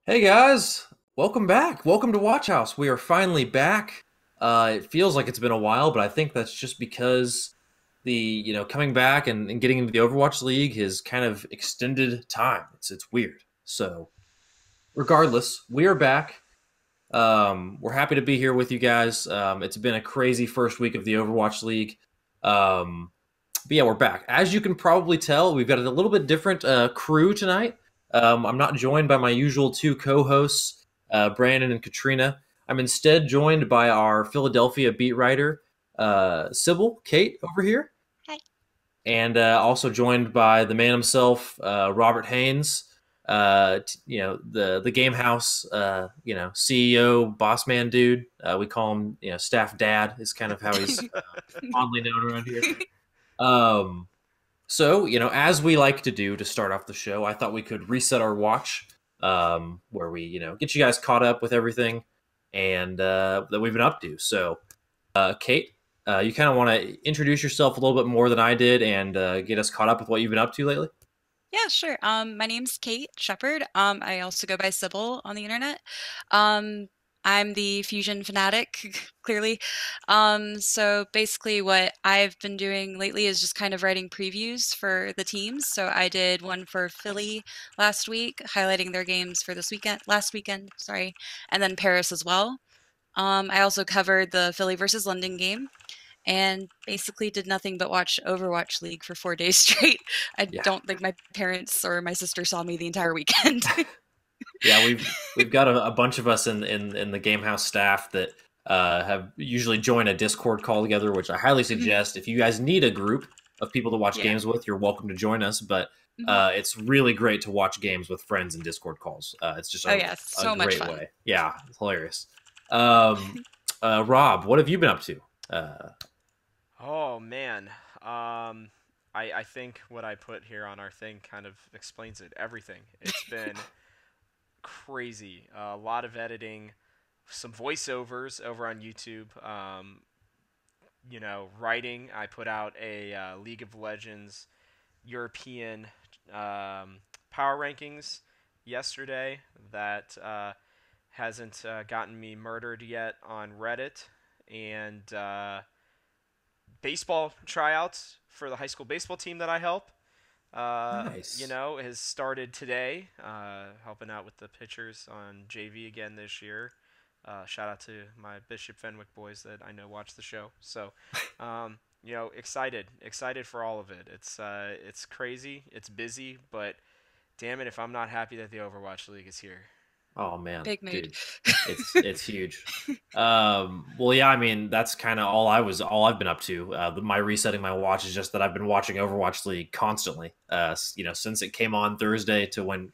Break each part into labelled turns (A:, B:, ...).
A: Hey guys, welcome back. Welcome to WatchHaus. We are finally back. It feels like it's been a while, but I think that's just because the coming back and getting into the Overwatch League has kind of extended time. It's weird. So regardless, we are back. We're happy to be here with you guys. It's been a crazy first week of the Overwatch League. Um, but yeah, we're back. As you can probably tell, we've got a little bit different crew tonight. I'm not joined by my usual two co-hosts, Brandon and Katrina. I'm instead joined by our Philadelphia beat writer, Sybil, Kate, over here,
B: Hi.
A: and also joined by the man himself, Robert Haynes. The Game Haus, CEO, boss man dude. We call him, staff dad is kind of how he's fondly known around here. Um, so, as we like to do to start off the show, I thought we could reset our watch, where we, get you guys caught up with everything and that we've been up to. So, Kate, you kind of want to introduce yourself a little bit more than I did and get us caught up with what you've been up to lately?
B: Yeah, sure. My name's Kate Shepard. I also go by Sybil on the internet. Um, I'm the Fusion fanatic, clearly. So basically, what I've been doing lately is just kind of writing previews for the teams. So I did one for Philly last week, highlighting their games for last weekend, sorry, and then Paris as well. I also covered the Philly versus London game and basically did nothing but watch Overwatch League for 4 days straight. I
A: Yeah.
B: don't think my parents or my sister saw me the entire weekend.
A: Yeah, we've got a bunch of us in the Game House staff that have usually joined a Discord call together, which I highly
B: Mhm.
A: suggest. If you guys need a group of people to watch
B: Yeah.
A: games with, you're welcome to join us. But
B: Mhm.
A: it's really great to watch games with friends in Discord calls. It's just
B: Oh
A: a,
B: yeah,
A: a
B: so much
A: great
B: fun.
A: way. Yeah, it's hilarious. Um, Rob, what have you been up to?
C: Oh man. Um I think what I put here on our thing kind of explains it. Everything. It's been crazy. A lot of editing, some voiceovers over on YouTube. Writing. I put out a League of Legends European power rankings yesterday that hasn't gotten me murdered yet on Reddit, and baseball tryouts for the high school baseball team that I help.
A: Nice.
C: Has started today, helping out with the pitchers on JV again this year. Shout out to my Bishop Fenwick boys that I know watch the show. So, excited for all of it. It's crazy, it's busy, but damn it if I'm not happy that the Overwatch League is here.
A: Oh man,
B: Big mood.
A: dude, it's huge. Well, yeah, I mean that's kind of all I've been up to. My resetting my watch is just that I've been watching Overwatch League constantly. Since it came on Thursday to when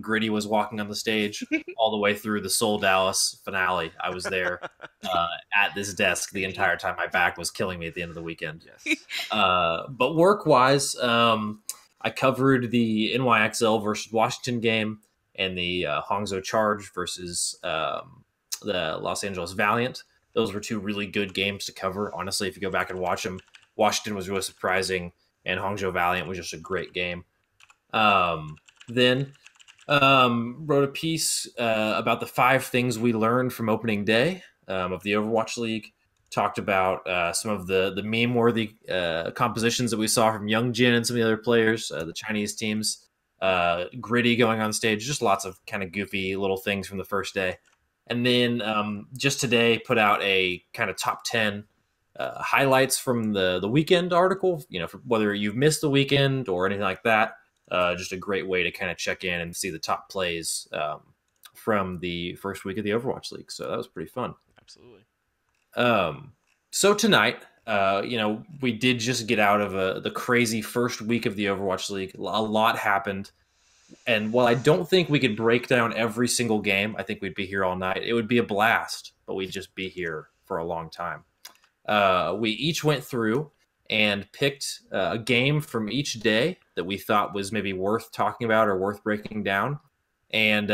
A: Gritty was walking on the stage, all the way through the Seoul Dallas finale. I was there at this desk the
B: Agree.
A: entire time. My back was killing me at the end of the weekend.
C: Yes.
A: But work wise, I covered the NYXL versus Washington game and the Hangzhou Charge versus the Los Angeles Valiant. Those were two really good games to cover. Honestly, if you go back and watch them, Washington was really surprising, and Hangzhou Valiant was just a great game. Then wrote a piece about the 5 things we learned from opening day of the Overwatch League. Talked about some of the meme worthy compositions that we saw from Young Jin and some of the other players, the Chinese teams. Gritty going on stage, just lots of kind of goofy little things from the first day. And then just today put out a kind of top 10 highlights from the weekend article, for whether you've missed the weekend or anything like that. Just a great way to kind of check in and see the top plays from the first week of the Overwatch League. So that was pretty fun.
C: Absolutely.
A: So tonight, we did just get out of the crazy first week of the Overwatch League. A lot happened. And while I don't think we could break down every single game, I think we'd be here all night. It would be a blast, but we'd just be here for a long time. We each went through and picked a game from each day that we thought was maybe worth talking about or worth breaking down. And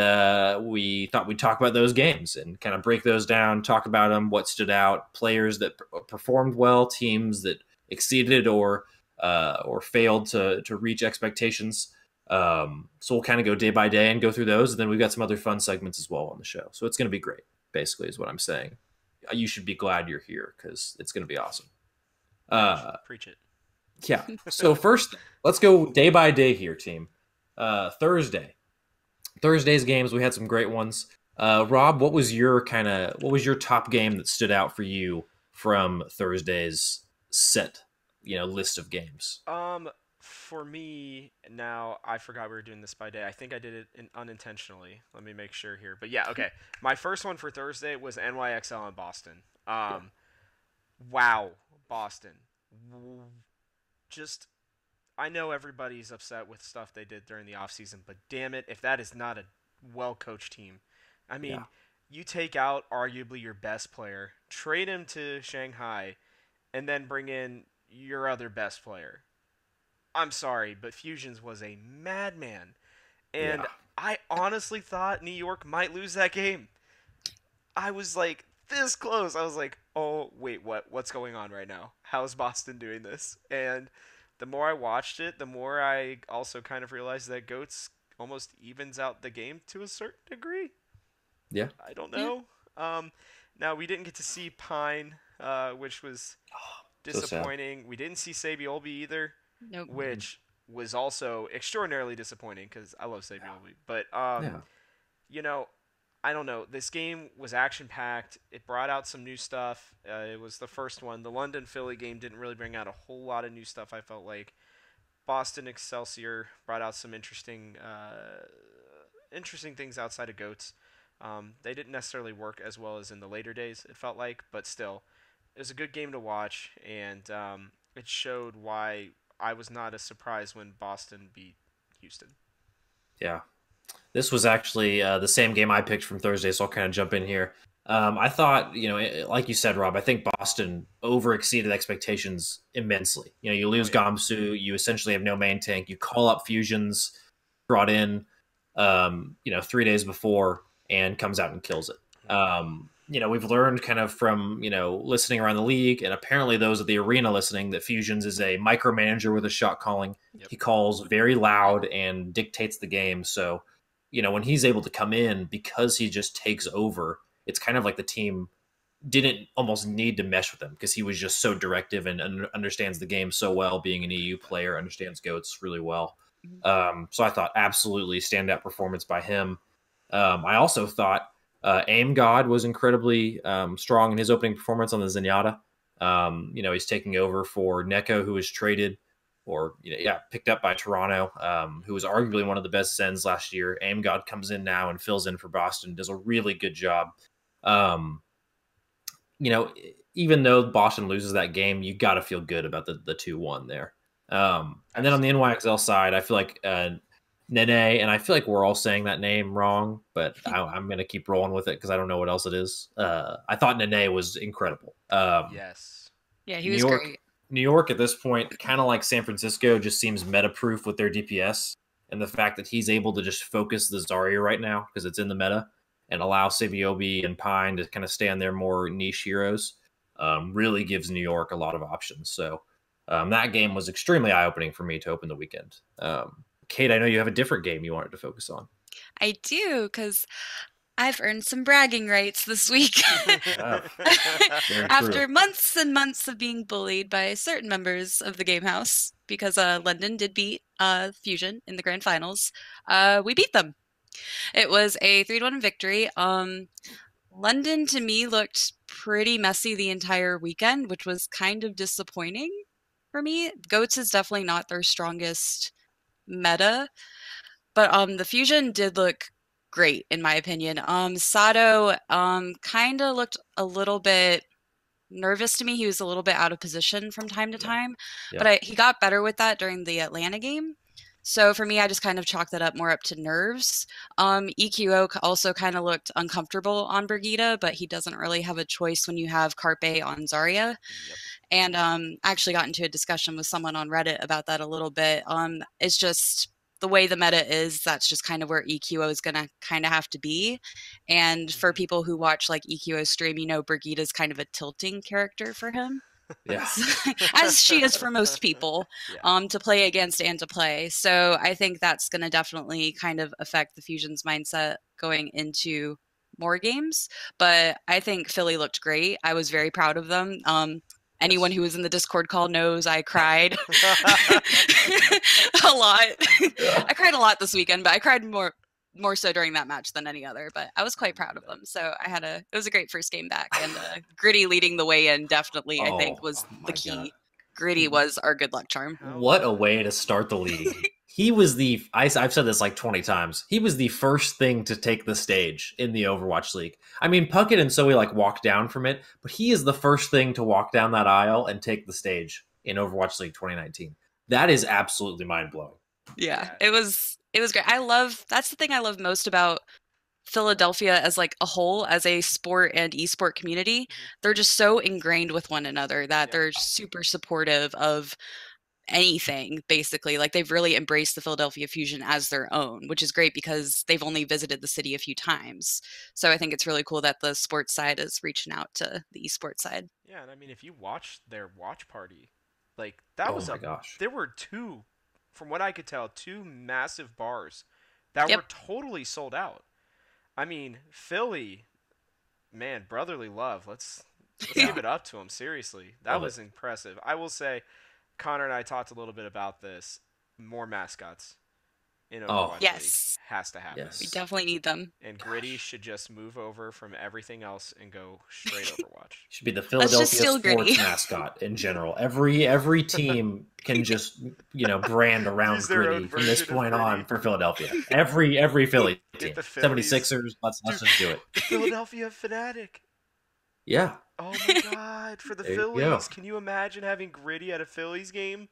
A: we thought we'd talk about those games and kind of break those down, talk about them, what stood out, players that performed well, teams that exceeded or failed to reach expectations. So we'll kind of go day by day and go through those, and then we've got some other fun segments as well on the show. So it's going to be great. Basically, is what I'm saying. You should be glad you're here because it's going to be awesome.
C: Preach it.
A: Yeah. So first, let's go day by day here, team. Thursday's games, we had some great ones. Rob, what was your top game that stood out for you from Thursday's set, list of games?
C: For me, now I forgot we were doing this by day. I think I did it unintentionally. Let me make sure here. But yeah, okay. My first one for Thursday was NYXL in Boston.
A: Yeah.
C: Wow, Boston. Just I know everybody's upset with stuff they did during the offseason, but damn it, if that is not a well coached team. I
A: Yeah.
C: mean, you take out arguably your best player, trade him to Shanghai, and then bring in your other best player. I'm sorry, but Fusions was a madman.
A: Yeah.
C: And I honestly thought New York might lose that game. I was like this close. I was like, "Oh, wait, what? What's going on right now? How is Boston doing this?" And the more I watched it, the more I also kind of realized that Goats almost evens out the game to a certain degree.
A: Yeah.
C: I don't
B: Yeah.
C: know. Now we didn't get to see Pine, which was
A: So sad.
C: disappointing. We didn't see Sabiolbi either,
B: Nope.
C: which was also extraordinarily disappointing because I love Sabiolbi. But
A: Yeah.
C: you know, I don't know. This game was action packed. It brought out some new stuff. It was the first one. The London Philly game didn't really bring out a whole lot of new stuff. I felt like Boston Excelsior brought out some interesting things outside of Goats. They didn't necessarily work as well as in the later days. It felt like, but still, it was a good game to watch, and it showed why I was not as surprised when Boston beat Houston.
A: Yeah. This was actually the same game I picked from Thursday, so I'll kind of jump in here. I thought, like you said, Rob, I think Boston over exceeded expectations immensely. You
C: Oh
A: lose
C: yeah.
A: Gamsu, you essentially have no main tank. You call up Fusions, brought in, 3 days before, and comes out and kills it.
C: Mm-hmm.
A: We've learned kind of from, listening around the league, and apparently those at the arena listening, that Fusions is a micromanager with a shot calling.
C: Yep.
A: He calls very loud and dictates the game. So, when he's able to come in because he just takes over, it's kind of like the team didn't almost need to mesh with him because he was just so directive and understands the game so well. Being an EU player, understands goats really well.
B: Mhm.
A: So I thought absolutely standout performance by him. I also thought Aim God was incredibly strong in his opening performance on the Zenyatta. He's taking over for Neko, who was traded or picked up by Toronto, who was arguably one of the best Zens last year. Aim God comes in now and fills in for Boston, does a really good job. Um, you know, Even though Boston loses that game, you got to feel good about the 2-1 there. And then on the
C: Absolutely.
A: NYXL side, I feel like Nene, and I feel like we're all saying that name wrong, but I'm going to keep rolling with it because I don't know what else it is. I thought Nene was incredible.
C: Yes.
B: Yeah, he
A: New
B: was
A: York,
B: great.
A: New York at this point, kind of like San Francisco, just seems meta proof with their DPS and the fact that he's able to just focus the Zarya right now because it's in the meta and allow Saviobi and Pine to kind of stay on their more niche heroes. Really gives New York a lot of options. So that game was extremely eye opening for me to open the weekend. Kate, I know you have a different game you wanted to focus on.
B: I do, because I've earned some bragging rights this week.
A: You have. Very true.
B: After months and months of being bullied by certain members of the Game House, because London did beat Fusion in the grand finals, we beat them. It was a 3-1 victory. London to me looked pretty messy the entire weekend, which was kind of disappointing for me. Goats is definitely not their strongest meta, but the fusion did look great in my opinion. Sato kind of looked a little bit nervous to me. He was a little bit out of position from time to
A: Yeah.
B: time, but
A: Yeah.
B: he got better with that during the Atlanta game. So for me, I just kind of chalked that up more up to nerves. EQO also kind of looked uncomfortable on Brigida, but he doesn't really have a choice when you have Carpe on Zarya.
C: Yep.
B: And I actually got into a discussion with someone on Reddit about that a little bit. It's just the way the meta is, that's just kind of where EQO is going to kind of have to be. And for
C: Hmm.
B: people who watch like EQO stream, Brigida is kind of a tilting character for him.
A: Yeah.
B: as she is for most people,
C: Yeah.
B: to play against and to play. So I think that's going to definitely kind of affect the Fusion's mindset going into more games. But I think Philly looked great. I was very proud of them. Anyone
A: Yes.
B: who was in the Discord call knows I cried a lot. I cried a lot this weekend, but I cried more so during that match than any other, but I was
C: I
B: quite proud
C: remember
B: of
C: that.
B: them. So it was a great first game back, and Gritty leading the way in definitely I think
A: Oh
B: was
C: Oh
B: the
A: my God.
B: key. Gritty was our good luck charm.
C: how
A: What a
C: good.
A: way to start the league. He was I've said this like 20 times. He was the first thing to take the stage in the Overwatch League. I mean, Puckett and Zoe like walked down from it, but he is the first thing to walk down that aisle and take the stage in Overwatch League 2019. That is absolutely mind blowing.
B: Yeah,
C: Yeah.
B: it was great. I love that's the thing I love most about Philadelphia as like a whole, as a sport and esport community.
C: Hmm.
B: They're just so ingrained with one another that
C: Yeah.
B: they're super supportive of anything basically. Like they've really embraced the Philadelphia Fusion as their own, which is great because they've only visited the city a few times. So I think it's really cool that the sports side is reaching out to the esports side.
C: Yeah, and I mean, if you watch their watch party, like that
A: Oh
C: was
A: my
C: a,
A: gosh.
C: there were two, from what I could tell, two massive bars that
B: Yep.
C: were totally sold out. I mean, Philly, man, brotherly love. Let's
A: Yeah,
C: give it up to him. Seriously, that
A: love it.
C: was impressive. I will say, Connor and I talked a little bit about this. More mascots in
A: Oh,
C: Overwatch League
B: Yes.
C: has to happen.
B: We
A: yes.
B: definitely need them.
C: And Gritty
A: Gosh.
C: should just move over from everything else and go straight Overwatch.
A: Should be the
B: Let's just
A: Philadelphia
B: steal Gritty.
A: sports mascot in general. Every team can just brand around
C: Use their own
A: Gritty from this
C: version of
A: point on
C: Gritty.
A: for Philadelphia. Every Philly
C: Get
A: team,
C: the Phillies.
A: 76ers. Let's
C: Dude,
A: just do it.
C: the Philadelphia Fanatic.
A: Yeah,
C: Oh my god, for the
A: there you go.
C: Phillies. Can you imagine having Gritty at a Phillies game?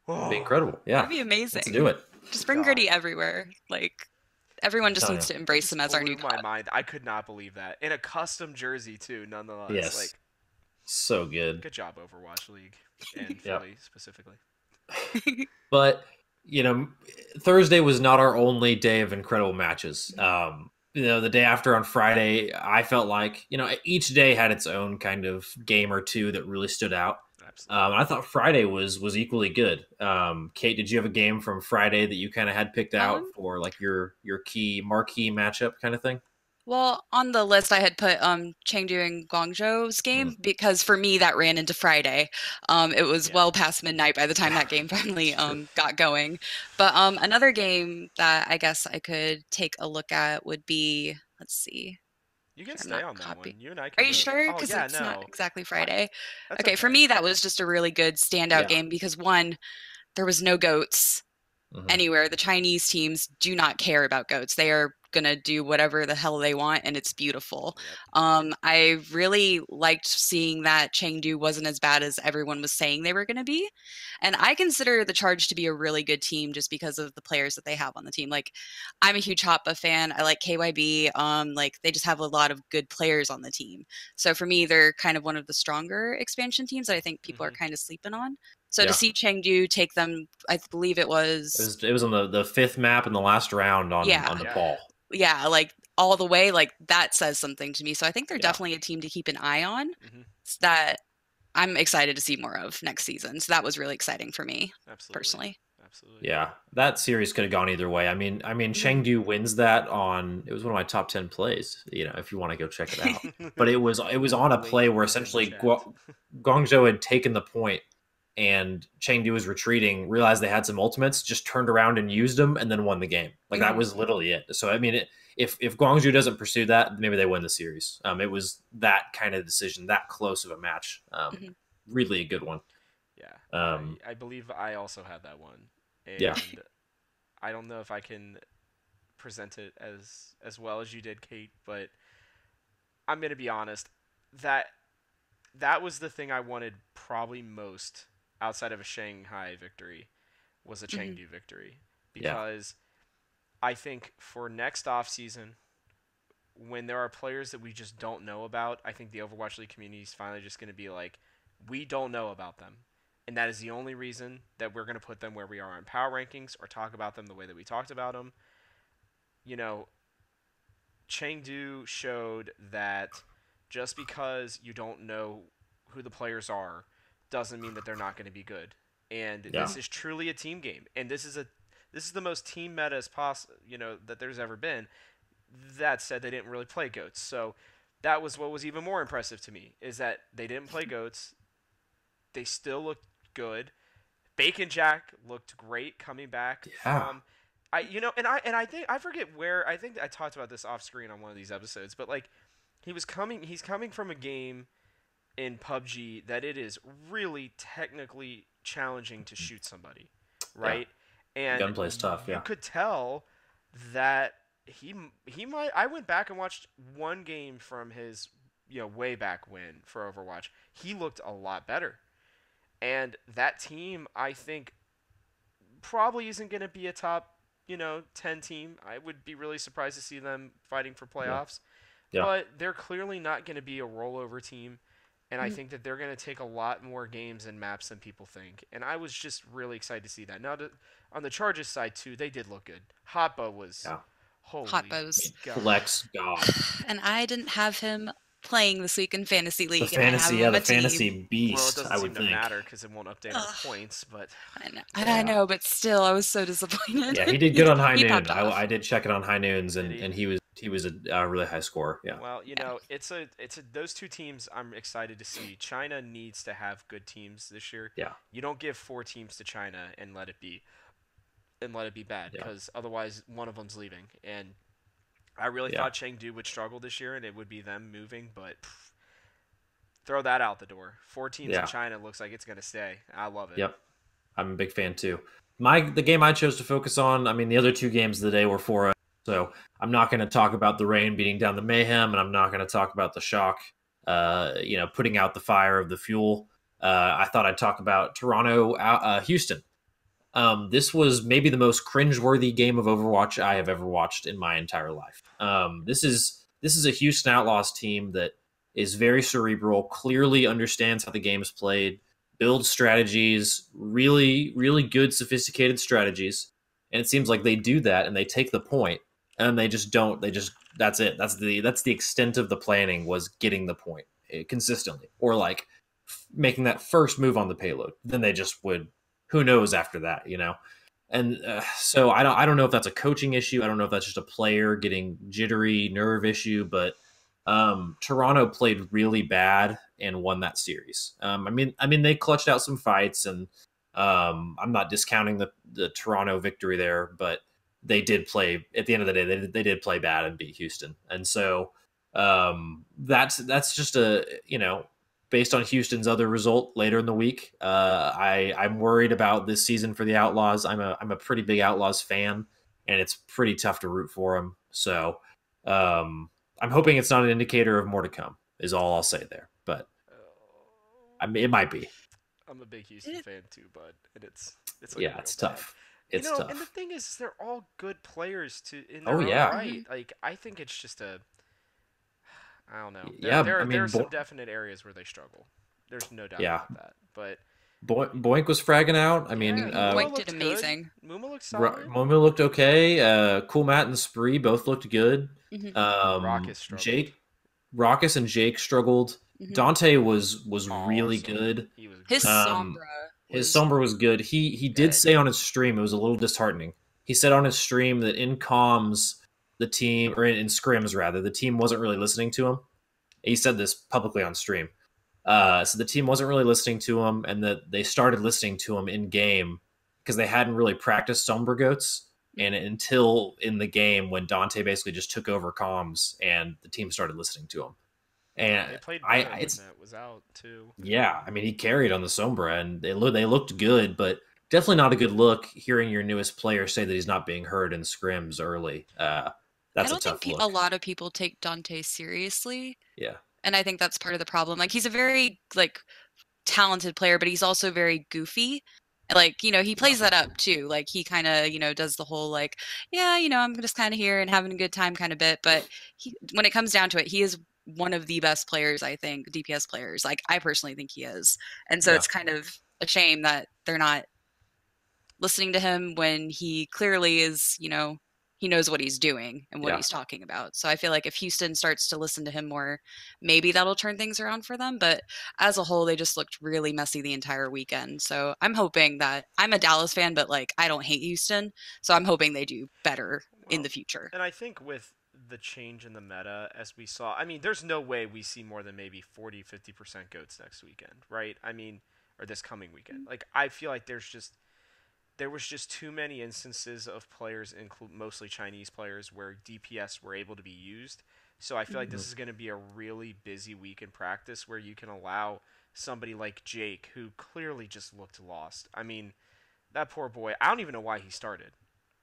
A: It'd be
C: Oh,
A: incredible.
B: That'd
A: Yeah,
B: be
A: let's do
B: amazing.
A: it.
B: Just bring
C: God.
B: Gritty everywhere. Like everyone
A: I'm
B: just
A: telling
B: needs
A: you.
B: to
C: That
B: embrace
C: just
B: him as our
C: blew
B: new
C: my
B: god.
C: mind. I could not believe that. In a custom jersey, too, nonetheless.
A: Yes,
C: Like,
A: so good.
C: good job, Overwatch League. And
A: Yep.
C: Philly, specifically.
A: But you know, Thursday was not our only day of incredible matches. The day after on Friday, I felt like each day had its own kind of game or two that really stood out.
C: Absolutely.
A: I thought Friday was equally good. Kate, did you have a game from Friday that you kind of had picked out
B: Um,
A: for like your key marquee matchup kind of thing?
B: well, on the list I had put Chengdu and Guangzhou's
A: Mm.
B: game because for me that ran into Friday. It was
C: Yeah.
B: well past midnight by the time that game finally
A: Sure.
B: got going. But another game that I guess I could take a look at would be, let's see.
C: You can
B: Sure, I'm
C: stay
B: not
C: on that
B: copy.
C: one. You and I
B: Are
C: can
B: you
C: both.
B: sure?
C: Oh,
B: Because
C: yeah,
B: it's not
C: no.
B: exactly
C: I,
B: Friday.
C: that's
B: Okay, for
C: okay.
B: me that was just a really good standout
A: Yeah.
B: game because one, there was no goats
A: Hmm.
B: anywhere. The Chinese teams do not care about goats. They are gonna do whatever the hell they want, and it's beautiful.
C: Yep.
B: I really liked seeing that Chengdu wasn't as bad as everyone was saying they were gonna be, and I consider the Charge to be a really good team just because of the players that they have on the team. Like, I'm a huge Hoppa fan. I like KYB. Like they just have a lot of good players on the team. So for me, they're kind of one of the stronger expansion teams that I think people are
C: Hmm.
B: kind of sleeping on. So to
A: Yeah.
B: see Chengdu take them, I believe it
A: It
B: was,
A: was on the fifth map in the last round
B: yeah,
A: on
C: Yeah.
A: Nepal.
B: yeah, like all the way, like that says something to me. So I think they're
A: Yeah.
B: definitely a team to keep an eye on
C: Hmm.
B: that I'm excited to see more of next season. So that was really exciting for me
C: Absolutely.
B: personally.
C: Absolutely.
A: Yeah, that series could have gone either way. I mean, Chengdu wins that on. It was one of my top 10 plays. If you want to go check it out, but it was on a play
C: Link
A: where
C: is in the
A: essentially
C: chat.
A: Guangzhou had taken the point, and Chengdu was retreating. Realized they had some ultimates, just turned around and used them, and then won the game. Like that
B: Mhm.
A: was literally it. So I mean, if Guangzhou doesn't pursue that, maybe they win the series. It was that kind of decision, that close of a match.
B: Mhm.
A: Really a good one.
C: Yeah.
A: Um,
C: I believe I also had that one.
A: yeah,
C: And I don't know if I can present it as well as you did, Kate, but I'm gonna be honest. That that was the thing I wanted probably most outside of a Shanghai victory was a
B: Mhm.
C: Chengdu victory
A: yeah,
C: because I think for next off season when there are players that we just don't know about, I think the Overwatch League community is finally just going to be like, we don't know about them. And that is the only reason that we're going to put them where we are on power rankings or talk about them the way that we talked about them. You know, Chengdu showed that just because you don't know who the players are doesn't mean that they're not going to be good. And
A: Yeah.
C: this is truly a team game, and this is the most team meta as possible, that there's ever been. That said, they didn't really play goats, so that was what was even more impressive to me is that they didn't play goats. They still looked good. Bacon Jack looked great coming back
A: Yeah.
C: from and I think I forget where I think I talked about this off screen on one of these episodes, but like he's coming from a game in PUBG that it is really technically challenging to shoot somebody,
A: Yeah.
C: right? And
A: Gunplay's tough.
C: you
A: Yeah.
C: could tell that he might. I went back and watched one game from his way back when for Overwatch. He looked a lot better, and that team I think probably isn't going to be a top 10 team. I would be really surprised to see them fighting for
A: Yeah.
C: playoffs,
A: Yeah.
C: but they're clearly not going to be a rollover team. And I
B: Mm.
C: think that they're going to take a lot more games and maps than people think. And I was just really excited to see that. Now, on the Chargers side, too, they did look good. Hotba was,
A: Yeah.
B: Hot
C: holy
B: bows.
C: God.
A: Flex God.
B: And I didn't have him playing this week in Fantasy
A: The
B: League, and I have
A: fantasy,
B: him
A: yeah,
B: on
A: the
B: my team.
A: fantasy
C: Well, it
A: beast,
C: doesn't
A: I
C: seem
A: would
C: to
A: think.
C: matter because it won't update our
B: Ugh.
C: points, but
B: I
A: Yeah.
B: know, but still, I was so disappointed.
A: Yeah, he did good on High
B: He
A: Noon.
B: popped off.
A: I did check it on High Noons,
C: did
A: and
C: he?
A: and he was a really high score. Yeah.
C: Well,
B: Yeah.
C: it's a those two teams I'm excited to see. China needs to have good teams this year.
A: Yeah.
C: You don't give 4 teams to China and let it be bad
A: Yeah.
C: because otherwise one of them's leaving. And I really
A: Yeah.
C: thought Chengdu would struggle this year and it would be them moving, but throw that out the door. 4 teams in
A: Yeah.
C: China looks like it's gonna stay. I love it.
A: Yep. I'm a big fan too. The game I chose to focus on, I mean, the other two games of the day were for us, so I'm not going to talk about the rain beating down the mayhem, and I'm not going to talk about the shock, putting out the fire of the fuel. I thought I'd talk about Toronto, Houston. This was maybe the most cringeworthy game of Overwatch I have ever watched in my entire life. This is a Houston Outlaws team that is very cerebral, clearly understands how the game is played, builds strategies, really, really good, sophisticated strategies. And it seems like they do that and they take the point and they just don't. They just that's it. That's the extent of the planning was getting the point consistently, or like making that first move on the payload. Then they just would. Who knows after that. And so I don't know if that's a coaching issue. I don't know if that's just a player getting jittery nerve issue, but Toronto played really bad and won that series. I mean, they clutched out some fights, and I'm not discounting the Toronto victory there, but they did play at the end of the day. They did play bad and beat Houston, and so that's just based on Houston's other result later in the week. I'm worried about this season for the Outlaws. I'm a pretty big Outlaws fan, and it's pretty tough to root for them. So. I'm hoping it's not an indicator of more to come, is all I'll say there. But I mean, it might be.
C: I'm a big Houston fan too, bud, and it's
A: Yeah,
C: looking
A: it's
C: real bad.
A: tough. It's tough.
C: And the thing is, they're all good players in
A: Oh,
C: their own
A: yeah.
C: right. Like I think it's just I don't know.
A: Yeah,
C: There
A: I mean,
C: are some definite areas where they struggle. There's no doubt
A: yeah.
C: about that. But
A: Boink was fragging out. I mean,
C: yeah,
B: Boink
C: Muma
B: did
C: looked
B: amazing.
C: Good. Muma looked solid.
A: Momo looked okay. Cool Matt and Spree both looked good.
B: Mhm.
C: Raucus struggled.
A: Raucus and Jake struggled.
B: Mhm.
A: Dante was really
C: Awesome.
A: good.
C: He was
B: His
C: good.
B: Sombra.
A: His Sombra was good. He did say on his stream, it was a little disheartening. He said on his stream that in comms, the team, or in scrims rather, the team wasn't really listening to him. He said this publicly on stream. So the team wasn't really listening to him, and that they started listening to him in game because they hadn't really practiced Sombra goats. And until in the game when Dante basically just took over comms and the team started listening to him. And
C: they played better when
A: it's
C: that was out too.
A: yeah, I mean he carried on the Sombra and they looked good, but definitely not a good look hearing your newest player say that he's not being heard in scrims early. That's
B: I
A: a
B: don't
A: tough
B: think
A: look.
B: a lot of people take Dante seriously,
A: Yeah.
B: and I think that's part of the problem. Like he's a very talented player, but he's also very goofy. He plays that up too. Like he kind of, does the whole I'm just kind of here and having a good time kind of bit. But when it comes down to it, he is one of the best players, I think, DPS players. Like I personally think he is. And so
A: Yeah.
B: it's kind of a shame that they're not listening to him when he clearly is, he knows what he's doing and what
A: Yeah.
B: he's talking about. So I feel like if Houston starts to listen to him more, maybe that'll turn things around for them. But as a whole, they just looked really messy the entire weekend. So I'm hoping that I'm a Dallas fan, but like I don't hate Houston. So I'm hoping they do better in
C: Well,
B: the future.
C: and I think with the change in the meta, as we saw, I mean, there's no way we see more than maybe 40-50% goats next weekend, right? I mean, or this coming weekend. Like, I feel like there was just too many instances of players, mostly Chinese players, where DPS were able to be used. So I feel like
B: Mhm.
C: this is going to be a really busy week in practice where you can allow somebody like Jake, who clearly just looked lost. I mean, that poor boy. I don't even know why he started.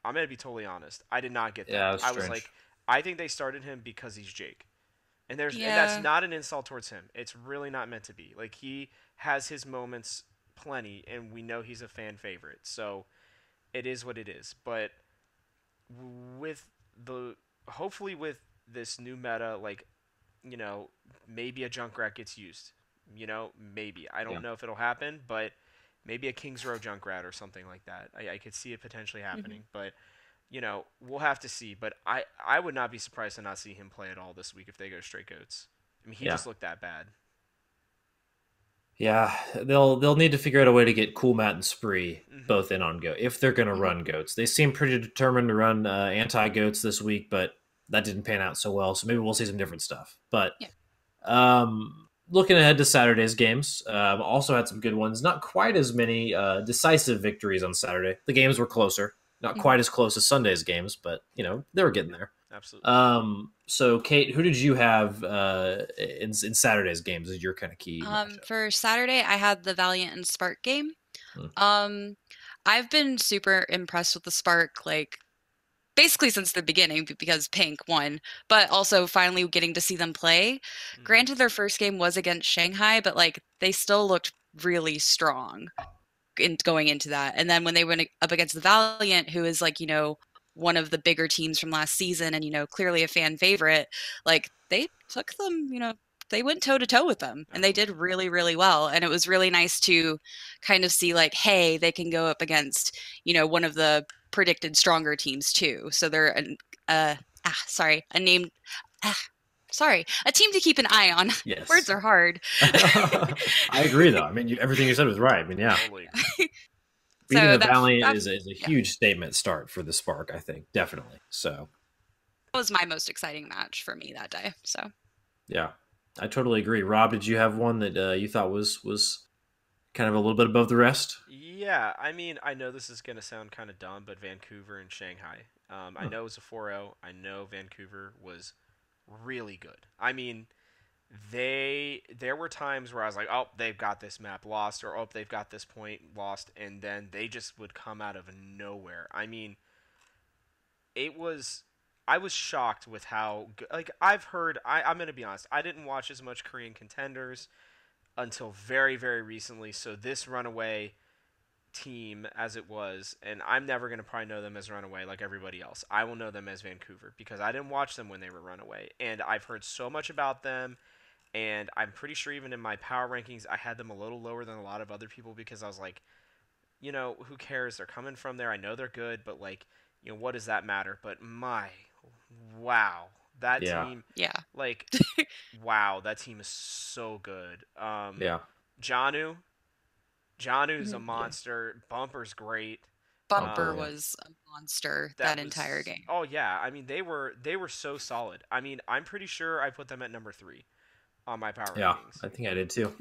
C: I'm gonna be totally honest. I did not get
A: Yeah,
C: that.
A: it was
C: I was like,
A: strange.
C: I think they started him because he's Jake, and that's
B: Yeah.
C: not an insult towards him. It's really not meant to be. Like he has his moments plenty, and we know he's a fan favorite. So it is what it is. But with the hopefully with this new meta, like maybe a Junkrat gets used. Maybe I
A: Yeah.
C: don't know if it'll happen, but maybe a Kings Row Junkrat or something like that. I could see it potentially
B: Mhm.
C: happening, but we'll have to see. But I would not be surprised to not see him play at all this week if they go straight goats. I mean, he
A: Yeah.
C: just looked that bad.
A: Yeah, they'll need to figure out a way to get Cool Matt and Spree
C: Mm-hmm.
A: both in on Goat if they're going to
B: Mhm.
A: run Goats. They seem pretty determined to run anti Goats this week, but that didn't pan out so well. So maybe we'll see some different stuff. But
B: Yeah.
A: looking ahead to Saturday's games, also had some good ones. Not quite as many decisive victories on Saturday. The games were closer, not
B: Mhm.
A: quite as close as Sunday's games, but they were getting
C: Yeah,
A: there.
C: absolutely.
A: So Kate, who did you have in Saturday's games as your kind of key matchup?
B: For Saturday, I had the Valiant and Spark game.
A: Hmm.
B: Um, I've been super impressed with the Spark, like basically since the beginning because Pink won, but also finally getting to see them play.
C: Mm-hmm.
B: Granted, their first game was against Shanghai, but like they still looked really strong going into that. And then when they went up against the Valiant, who is like, one of the bigger teams from last season and, clearly a fan favorite, like they took them, they went toe to toe with them and they did
C: Absolutely.
B: really, really well. And it was really nice to kind of see like, hey, they can go up against, one of the predicted stronger teams too. So they're a named, ah, sorry, a team to keep an eye on. Words
A: Yes.
B: are hard.
A: I agree, though. I mean, everything you said was right. I mean, yeah,
C: Totally agree.
A: beating
B: So
A: the
B: that
A: Valiant
B: that
A: is a
B: yeah,
A: huge statement start for the Spark. I think definitely. So
B: that was my most exciting match for me that day. So
A: yeah, I totally agree. Rob, did you have one that you thought was kind of a little bit above the rest?
C: Yeah, I mean, I know this is gonna sound kind of dumb, but Vancouver and Shanghai. I
A: Hmm.
C: know it was a 4-0. I know Vancouver was really good. I mean, there were times where I was like, oh, they've got this map lost, or oh, they've got this point lost, and then they just would come out of nowhere. I mean, it was. I was shocked with how like I've heard. I'm gonna be honest. I didn't watch as much Korean contenders until very very recently. So this runaway team as it was, and I'm never going to probably know them as Runaway like everybody else. I will know them as Vancouver because I didn't watch them when they were Runaway, and I've heard so much about them, and I'm pretty sure even in my power rankings, I had them a little lower than a lot of other people because I was like, who cares? They're coming from there. I know they're good, but like, what does that matter? But wow, that
A: Yeah,
C: team,
B: yeah,
C: like, wow, that team is so good.
A: yeah,
C: Janu, Janu's a
B: Mhm.
A: yeah.
C: monster. Bumper's great.
A: Bumper,
B: Bumper
A: yeah,
C: Um,
B: was a monster
C: that
B: that entire
C: was
B: game.
C: oh yeah. I mean they were so solid. I mean I'm pretty sure I put them at number 3 on my power
A: yeah.
C: rankings.
A: I think I did too.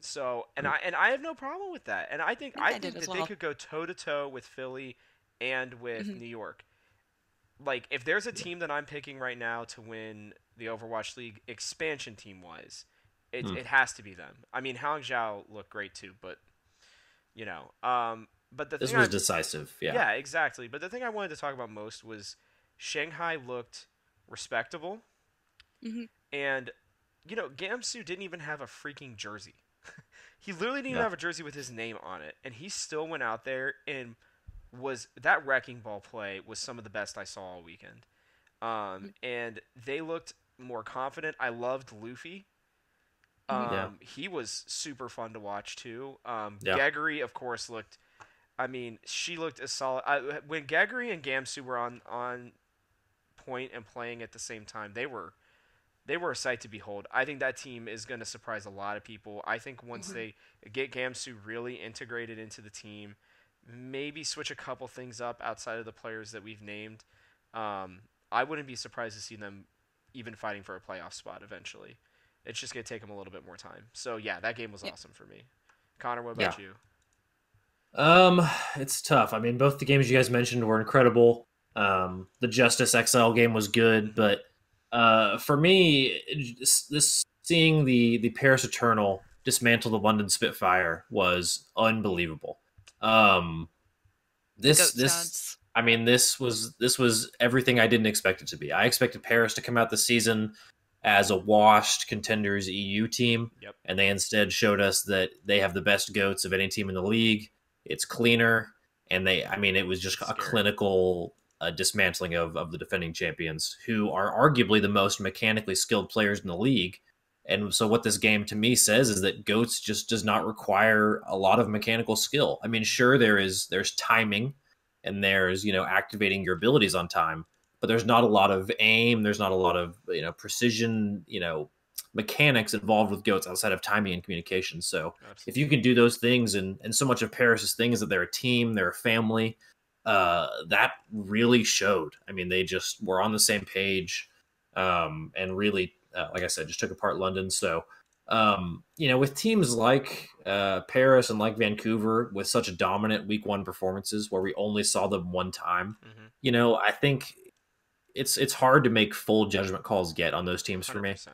C: So and I have no problem with that. And I think
B: I think
C: I
B: I did
C: think
B: as
C: that they
B: well.
C: could go toe to toe with Philly and with
B: Mhm.
C: New York. Like if there's a
A: Yeah.
C: team that I'm picking right now to win the Overwatch League expansion team wise,
A: Hmm.
C: it has to be them. I mean Hangzhou looked great too, but but the
A: This
C: thing
A: was
C: I
A: decisive. Yeah,
C: yeah, exactly. But the thing I wanted to talk about most was Shanghai looked respectable,
B: Mhm.
C: and Gamsu didn't even have a freaking jersey. He literally didn't even
A: yeah,
C: have a jersey with his name on it, and he still went out there and was that wrecking ball play was some of the best I saw all weekend.
B: Mhm.
C: And they looked more confident. I loved Luffy.
B: Mhm.
A: yeah,
C: He was super fun to watch too.
A: yeah,
C: Geggery, of course, looked. I mean, she looked as solid. When Geggery and Gamsu were on point and playing at the same time, they were a sight to behold. I think that team is going to surprise a lot of people. I think once
B: Mhm.
C: they get Gamsu really integrated into the team, maybe switch a couple things up outside of the players that we've named, I wouldn't be surprised to see them even fighting for a playoff spot eventually. It's just going to take them a little bit more time. So, yeah, that game was
B: Yep.
C: awesome for me. Connor, what
A: Yeah.
C: about you?
A: Um, it's tough. I mean, both the games you guys mentioned were incredible. The Justice XL game was good,
C: Mm-hmm.
A: but for me, this seeing the Paris Eternal dismantle the London Spitfire was unbelievable. Um,
B: The
A: this
B: goats
A: this
B: gods.
A: I mean, this was everything I didn't expect it to be. I expected Paris to come out this season as a washed contenders EU team,
C: Yep.
A: and they instead showed us that they have the best goats of any team in the league. It's cleaner, and I mean, it was just
C: It's
A: a
C: scary.
A: clinical dismantling of the defending champions, who are arguably the most mechanically skilled players in the league. And so, what this game to me says is that goats just does not require a lot of mechanical skill. I mean, sure, there's timing and there's activating your abilities on time, but there's not a lot of aim, there's not a lot of precision, mechanics involved with goats outside of timing and communication. So if you
C: Absolutely.
A: can do those things, and so much of Paris's thing is that they're a team, they're a family, that really showed. I mean, they just were on the same page, and really, like I said, just took apart London. So with teams like Paris and like Vancouver with such dominant week one performances where we only saw them one time,
C: Mm-hmm.
A: I think it's hard to make full judgment calls yet on those teams for me.
C: 100%.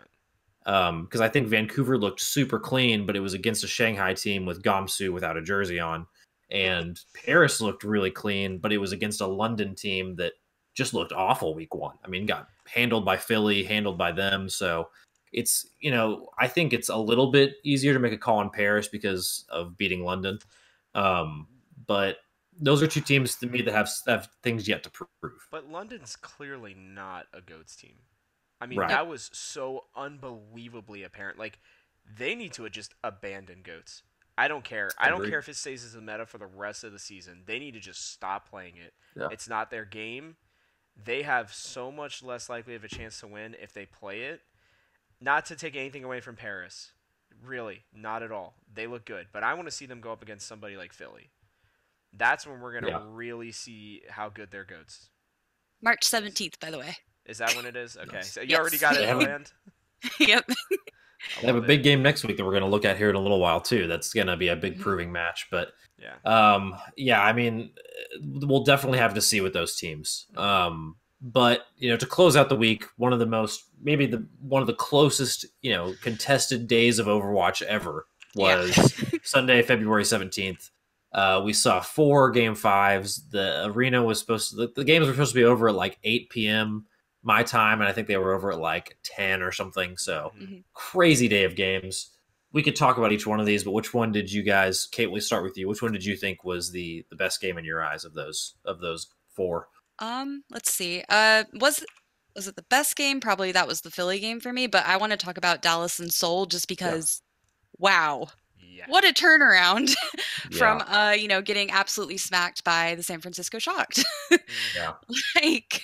A: Because I think Vancouver looked super clean, but it was against a Shanghai team with Gamsu without a jersey on. And Paris looked really clean, but it was against a London team that just looked awful week one. I mean, got handled by Philly, handled by them. So I think it's a little bit easier to make a call on Paris because of beating London. Um, but those are two teams to me that have things yet to prove.
C: But London's clearly not a goats team. I mean,
A: Right.
B: Nope.
C: that was so unbelievably apparent. Like, they need to just abandon goats. I don't care. I don't care
A: Agreed.
C: if it stays as a meta for the rest of the season. They need to just stop playing it.
A: Yeah.
C: It's not their game. They have so much less likely of a chance to win if they play it. Not to take anything away from Paris. Really, not at all. They look good. But I want to see them go up against somebody like Philly. That's when we're going to
A: Yeah.
C: really see how good their goats
B: March
C: is.
B: 17th, by the way.
C: Is that when it is? Okay.
A: Nice.
C: So you already
B: Yes.
C: got
A: They
C: it
A: have a
C: planned?
B: Yep.
C: I
A: They have a
C: love it.
A: big game next week that we're going to look at here in a little while too. That's going to be a big
B: Mhm.
A: proving match. But
C: Yeah.
A: yeah, I mean, we'll definitely have to see with those teams.
C: Hmm.
A: But to close out the week, maybe the one of the closest contested days of Overwatch ever
B: Yeah.
A: was Sunday, February 17th. We saw 4 game 5s. The games were supposed to be over at like 8 p.m. my time, and I think they were over at like 10 or something. So
C: Hmm.
B: Mhm.
A: crazy day of games. We could talk about each one of these, but which one did you guys? Kate, we start with you. Which one did you think was the best game in your eyes of those 4?
B: Let's see. Was it the best game? Probably that was the Philly game for me, but I want to talk about Dallas and Seoul just
A: Yeah,
B: because wow.
C: Yeah.
B: What a turnaround from
A: yeah,
B: getting absolutely smacked by the San Francisco Shocked.
C: Hmm.
A: yeah.
B: Like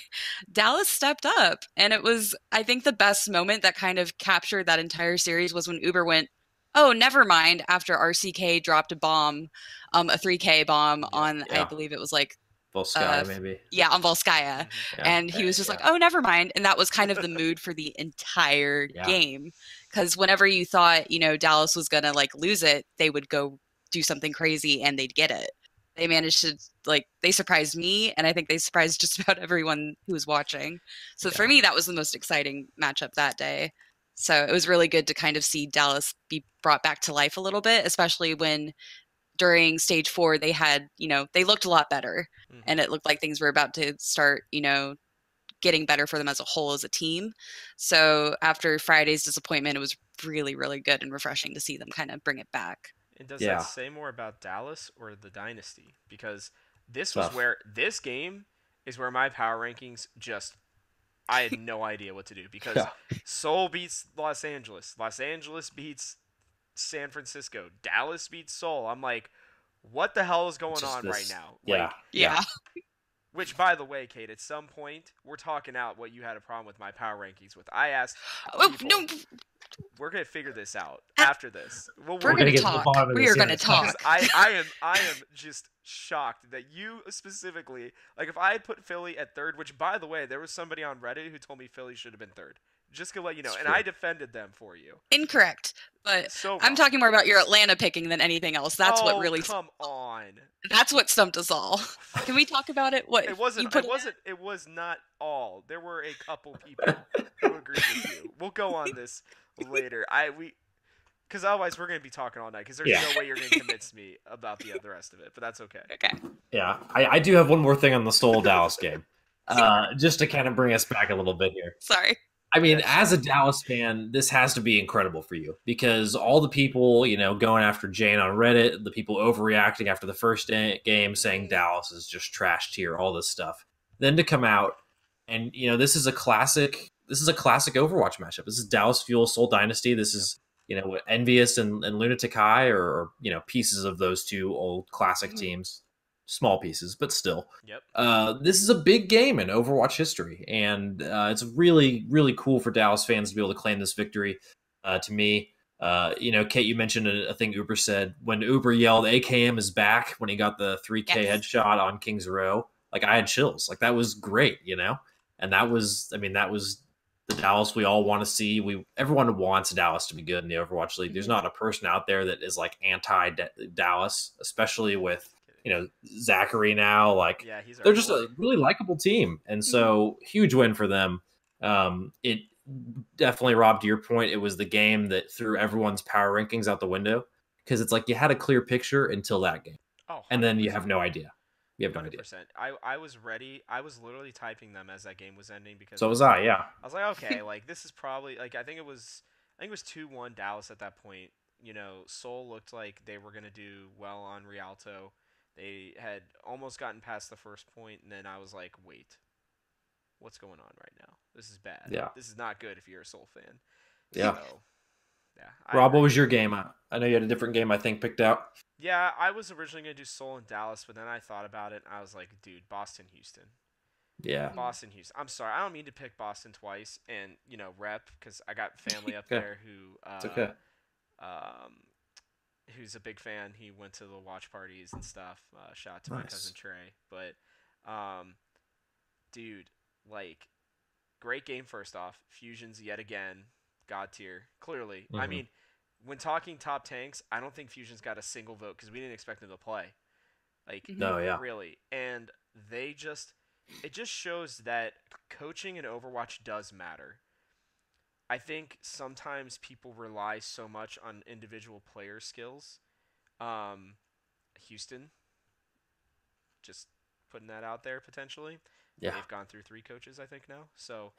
B: Dallas stepped up and it was I think the best moment that kind of captured that entire series was when Uber went, "Oh, never mind," after RCK dropped a bomb, a 3K bomb
C: Yep.
B: on I
A: Yeah.
B: believe it was like
A: Volskaya maybe.
B: yeah, on Volskaya.
C: Hmm.
A: Yeah,
B: And he was just like,
A: yeah,
B: "Oh, never mind." And that was kind of the mood for the entire
A: yeah,
B: game. Because whenever you thought, Dallas was gonna like lose it, they would go do something crazy and they'd get it. They managed to they surprised me and I think they surprised just about everyone who was watching. So for
A: yeah,
B: me, that was the most exciting matchup that day. So it was really good to kind of see Dallas be brought back to life a little bit, especially when during stage 4 they had they looked a lot better
C: Hmm.
B: and it looked like things were about to start getting better for them as a whole as a team. So after Friday's disappointment, it was really really good and refreshing to see them kind of bring it back.
C: And does that
A: yeah.
C: say more about Dallas or the dynasty? Because
A: Tough.
C: this game is where my power rankings just I had no idea what to do because
A: Yeah,
C: Seoul beats Los Angeles. Los Angeles beats San Francisco. Dallas beats Seoul. I'm like, what the hell is
A: it's
C: going
A: just
C: on right
A: this.
C: now?
A: Yeah,
C: Like,
A: yeah,
B: Yeah.
C: Which, by the way, Kate, at some point we're talking out what you had a problem with my power rankings with. I asked
B: Oh,
C: people.
B: no,
C: We're gonna figure this out
B: uh,
C: after this. We'll
B: we're
C: work
A: gonna
B: gonna
C: it.
A: get to the
B: talk.
A: bottom of
B: We
A: this
B: are
A: here in
B: gonna
A: a second.
C: Because
B: talk.
C: I am just shocked that you specifically, like, if I had put Philly at third, which, by the way, there was somebody on Reddit who told me Philly should have been third. Just to let you know,
A: It's
C: and
A: true.
C: I defended them for you.
B: Incorrect. But
C: So
B: I'm
C: wrong.
B: talking more about your Atlanta picking than anything else. That's what
C: Oh,
B: really.
C: come on.
B: That's what stumped us all. Can we talk about it? What
C: It wasn't.
B: you put?
C: It wasn't. It was not all. There were a couple people who agreed with you. We'll go on this later. Because otherwise we're gonna be talking all night. Because there's no way you're gonna convince me about the rest of it. But that's okay.
B: Okay.
A: Yeah, I do have one more thing on the Seoul Dallas game, just to kind of bring us back a little bit here.
B: Sorry.
A: I mean,
C: Yeah,
A: as a Dallas fan, this has to be incredible for you because all the people, going after Jane on Reddit, the people overreacting after the first game, saying Dallas is just trashed here, all this stuff. Then to come out and this is a classic. This is a classic Overwatch matchup. This is Dallas Fuel Seoul Dynasty. This is what Envious and Lunatic High or pieces of those two old classic teams. Small pieces, but still.
C: Yep.
A: This is a big game in Overwatch history, and it's really, really cool for Dallas fans to be able to claim this victory. To me, Kate, you mentioned a thing Uber said when Uber yelled "AKM is back" when he got the 3K headshot on Kings Row. Like I had chills. Like that was great, and that was the Dallas we all want to see. Everyone wants Dallas to be good in the Overwatch League. There's not a person out there that is like anti Dallas, especially with Zachary now. Like they're just a really likable team, and so huge win for them. It definitely, Rob, to your point, it was the game that threw everyone's power rankings out the window because it's like you had a clear picture until that game, and then you have no idea. You have no
C: 100%.
A: idea.
C: I was ready. I was literally typing them as that game was ending because
A: so was I. Yeah,
C: I was like, okay, like this is probably like I think it was 2-1 Dallas at that point. Seoul looked like they were gonna do well on Rialto. They had almost gotten past the first point, and then I was like, wait, what's going on right now? This is bad.
A: Yeah,
C: this is not good if you're a Seoul fan.
A: Yeah.
C: So, yeah.
A: Rob, what was your game? I know you had a different game I think picked out.
C: Yeah, I was originally going to do Seoul and Dallas, but then I thought about it, and I was like, dude, Boston, Houston.
A: Yeah.
C: Boston, Houston. I'm sorry, I don't mean to pick Boston twice and, rep, because I got family up there who,
A: it's okay.
C: Who's a big fan. He went to the watch parties and stuff. Shout out to my cousin Trey. But, dude, like, great game first off. Fusion's yet again god tier, clearly. I mean, when talking top tanks, I don't think Fusion's got a single vote because we didn't expect them to play. Like,
A: no, yeah.
C: Really. And it just shows that coaching in Overwatch does matter. I think sometimes people rely so much on individual player skills. Houston, just putting that out there potentially.
A: Yeah.
C: They've gone through 3 coaches, I think, now. So,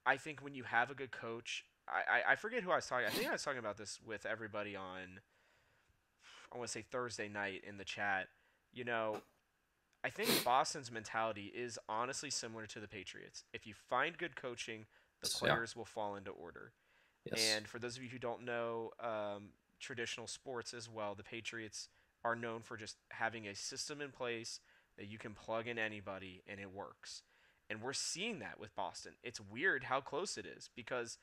C: I think when you have a good coach, I forget who I was talking. I think I was talking about this with everybody on, I want to say Thursday night in the chat. I think Boston's mentality is honestly similar to the Patriots. If you find good coaching, the players will fall into order. Yes. And for those of you who don't know traditional sports as well, the Patriots are known for just having a system in place that you can plug in anybody and it works. And we're seeing that with Boston. It's weird how close it is because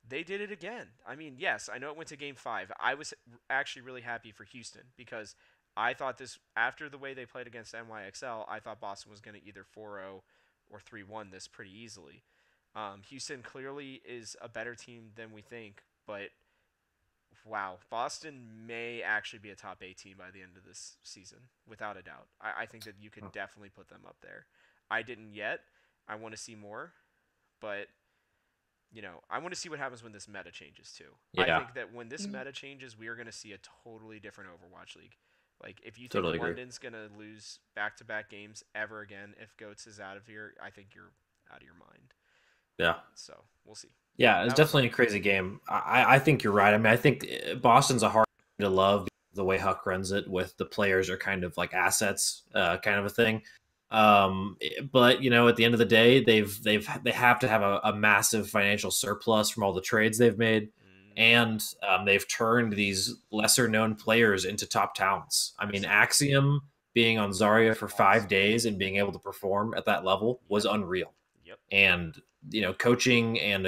C: they did it again. I mean, yes, I know it went to Game 5. I was actually really happy for Houston because I thought this, after the way they played against NYXL, I thought Boston was going to either 4-0 or 3-1 this pretty easily. Houston clearly is a better team than we think, but wow, Boston may actually be a top 8 team by the end of this season, without a doubt. I think that you can definitely put them up there. I didn't yet. I want to see more, but I want to see what happens when this meta changes too. Yeah. I think that when this meta changes, we are going to see a totally different Overwatch League. Like, if you think London's going to lose back-to-back games ever again if Goats is out of here, I think you're out of your mind.
A: Yeah.
C: So, we'll see.
A: Yeah, it's definitely a crazy game. I think you're right. I mean, I think Boston's a hard game to love the way Huck runs it with the players are kind of like assets kind of a thing. But, at the end of the day, they have to have a massive financial surplus from all the trades they've made. And they've turned these lesser known players into top talents. I mean, Axiom being on Zarya for five
C: Awesome.
A: days and being able to perform at that level was
C: Yep.
A: unreal.
C: Yep.
A: And coaching and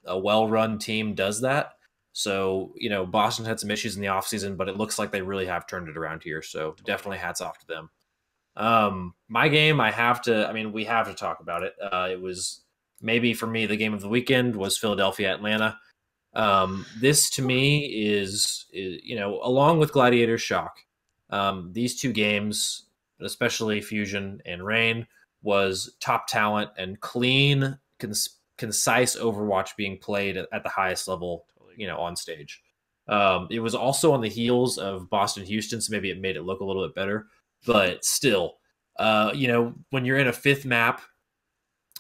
A: a well-run team does that. So Boston had some issues in the offseason, but it looks like they really have turned it around here. So
C: Totally.
A: definitely hats off to them. My game, I mean, we have to talk about it. It was maybe for me the game of the weekend was Philadelphia Atlanta. This to me is along with Gladiator Shock, these two games, especially Fusion and Rain, was top talent and clean, concise Overwatch being played at the highest level,
C: Totally agree.
A: on stage. It was also on the heels of Boston Houston, so maybe it made it look a little bit better, but still, when you're in a fifth map,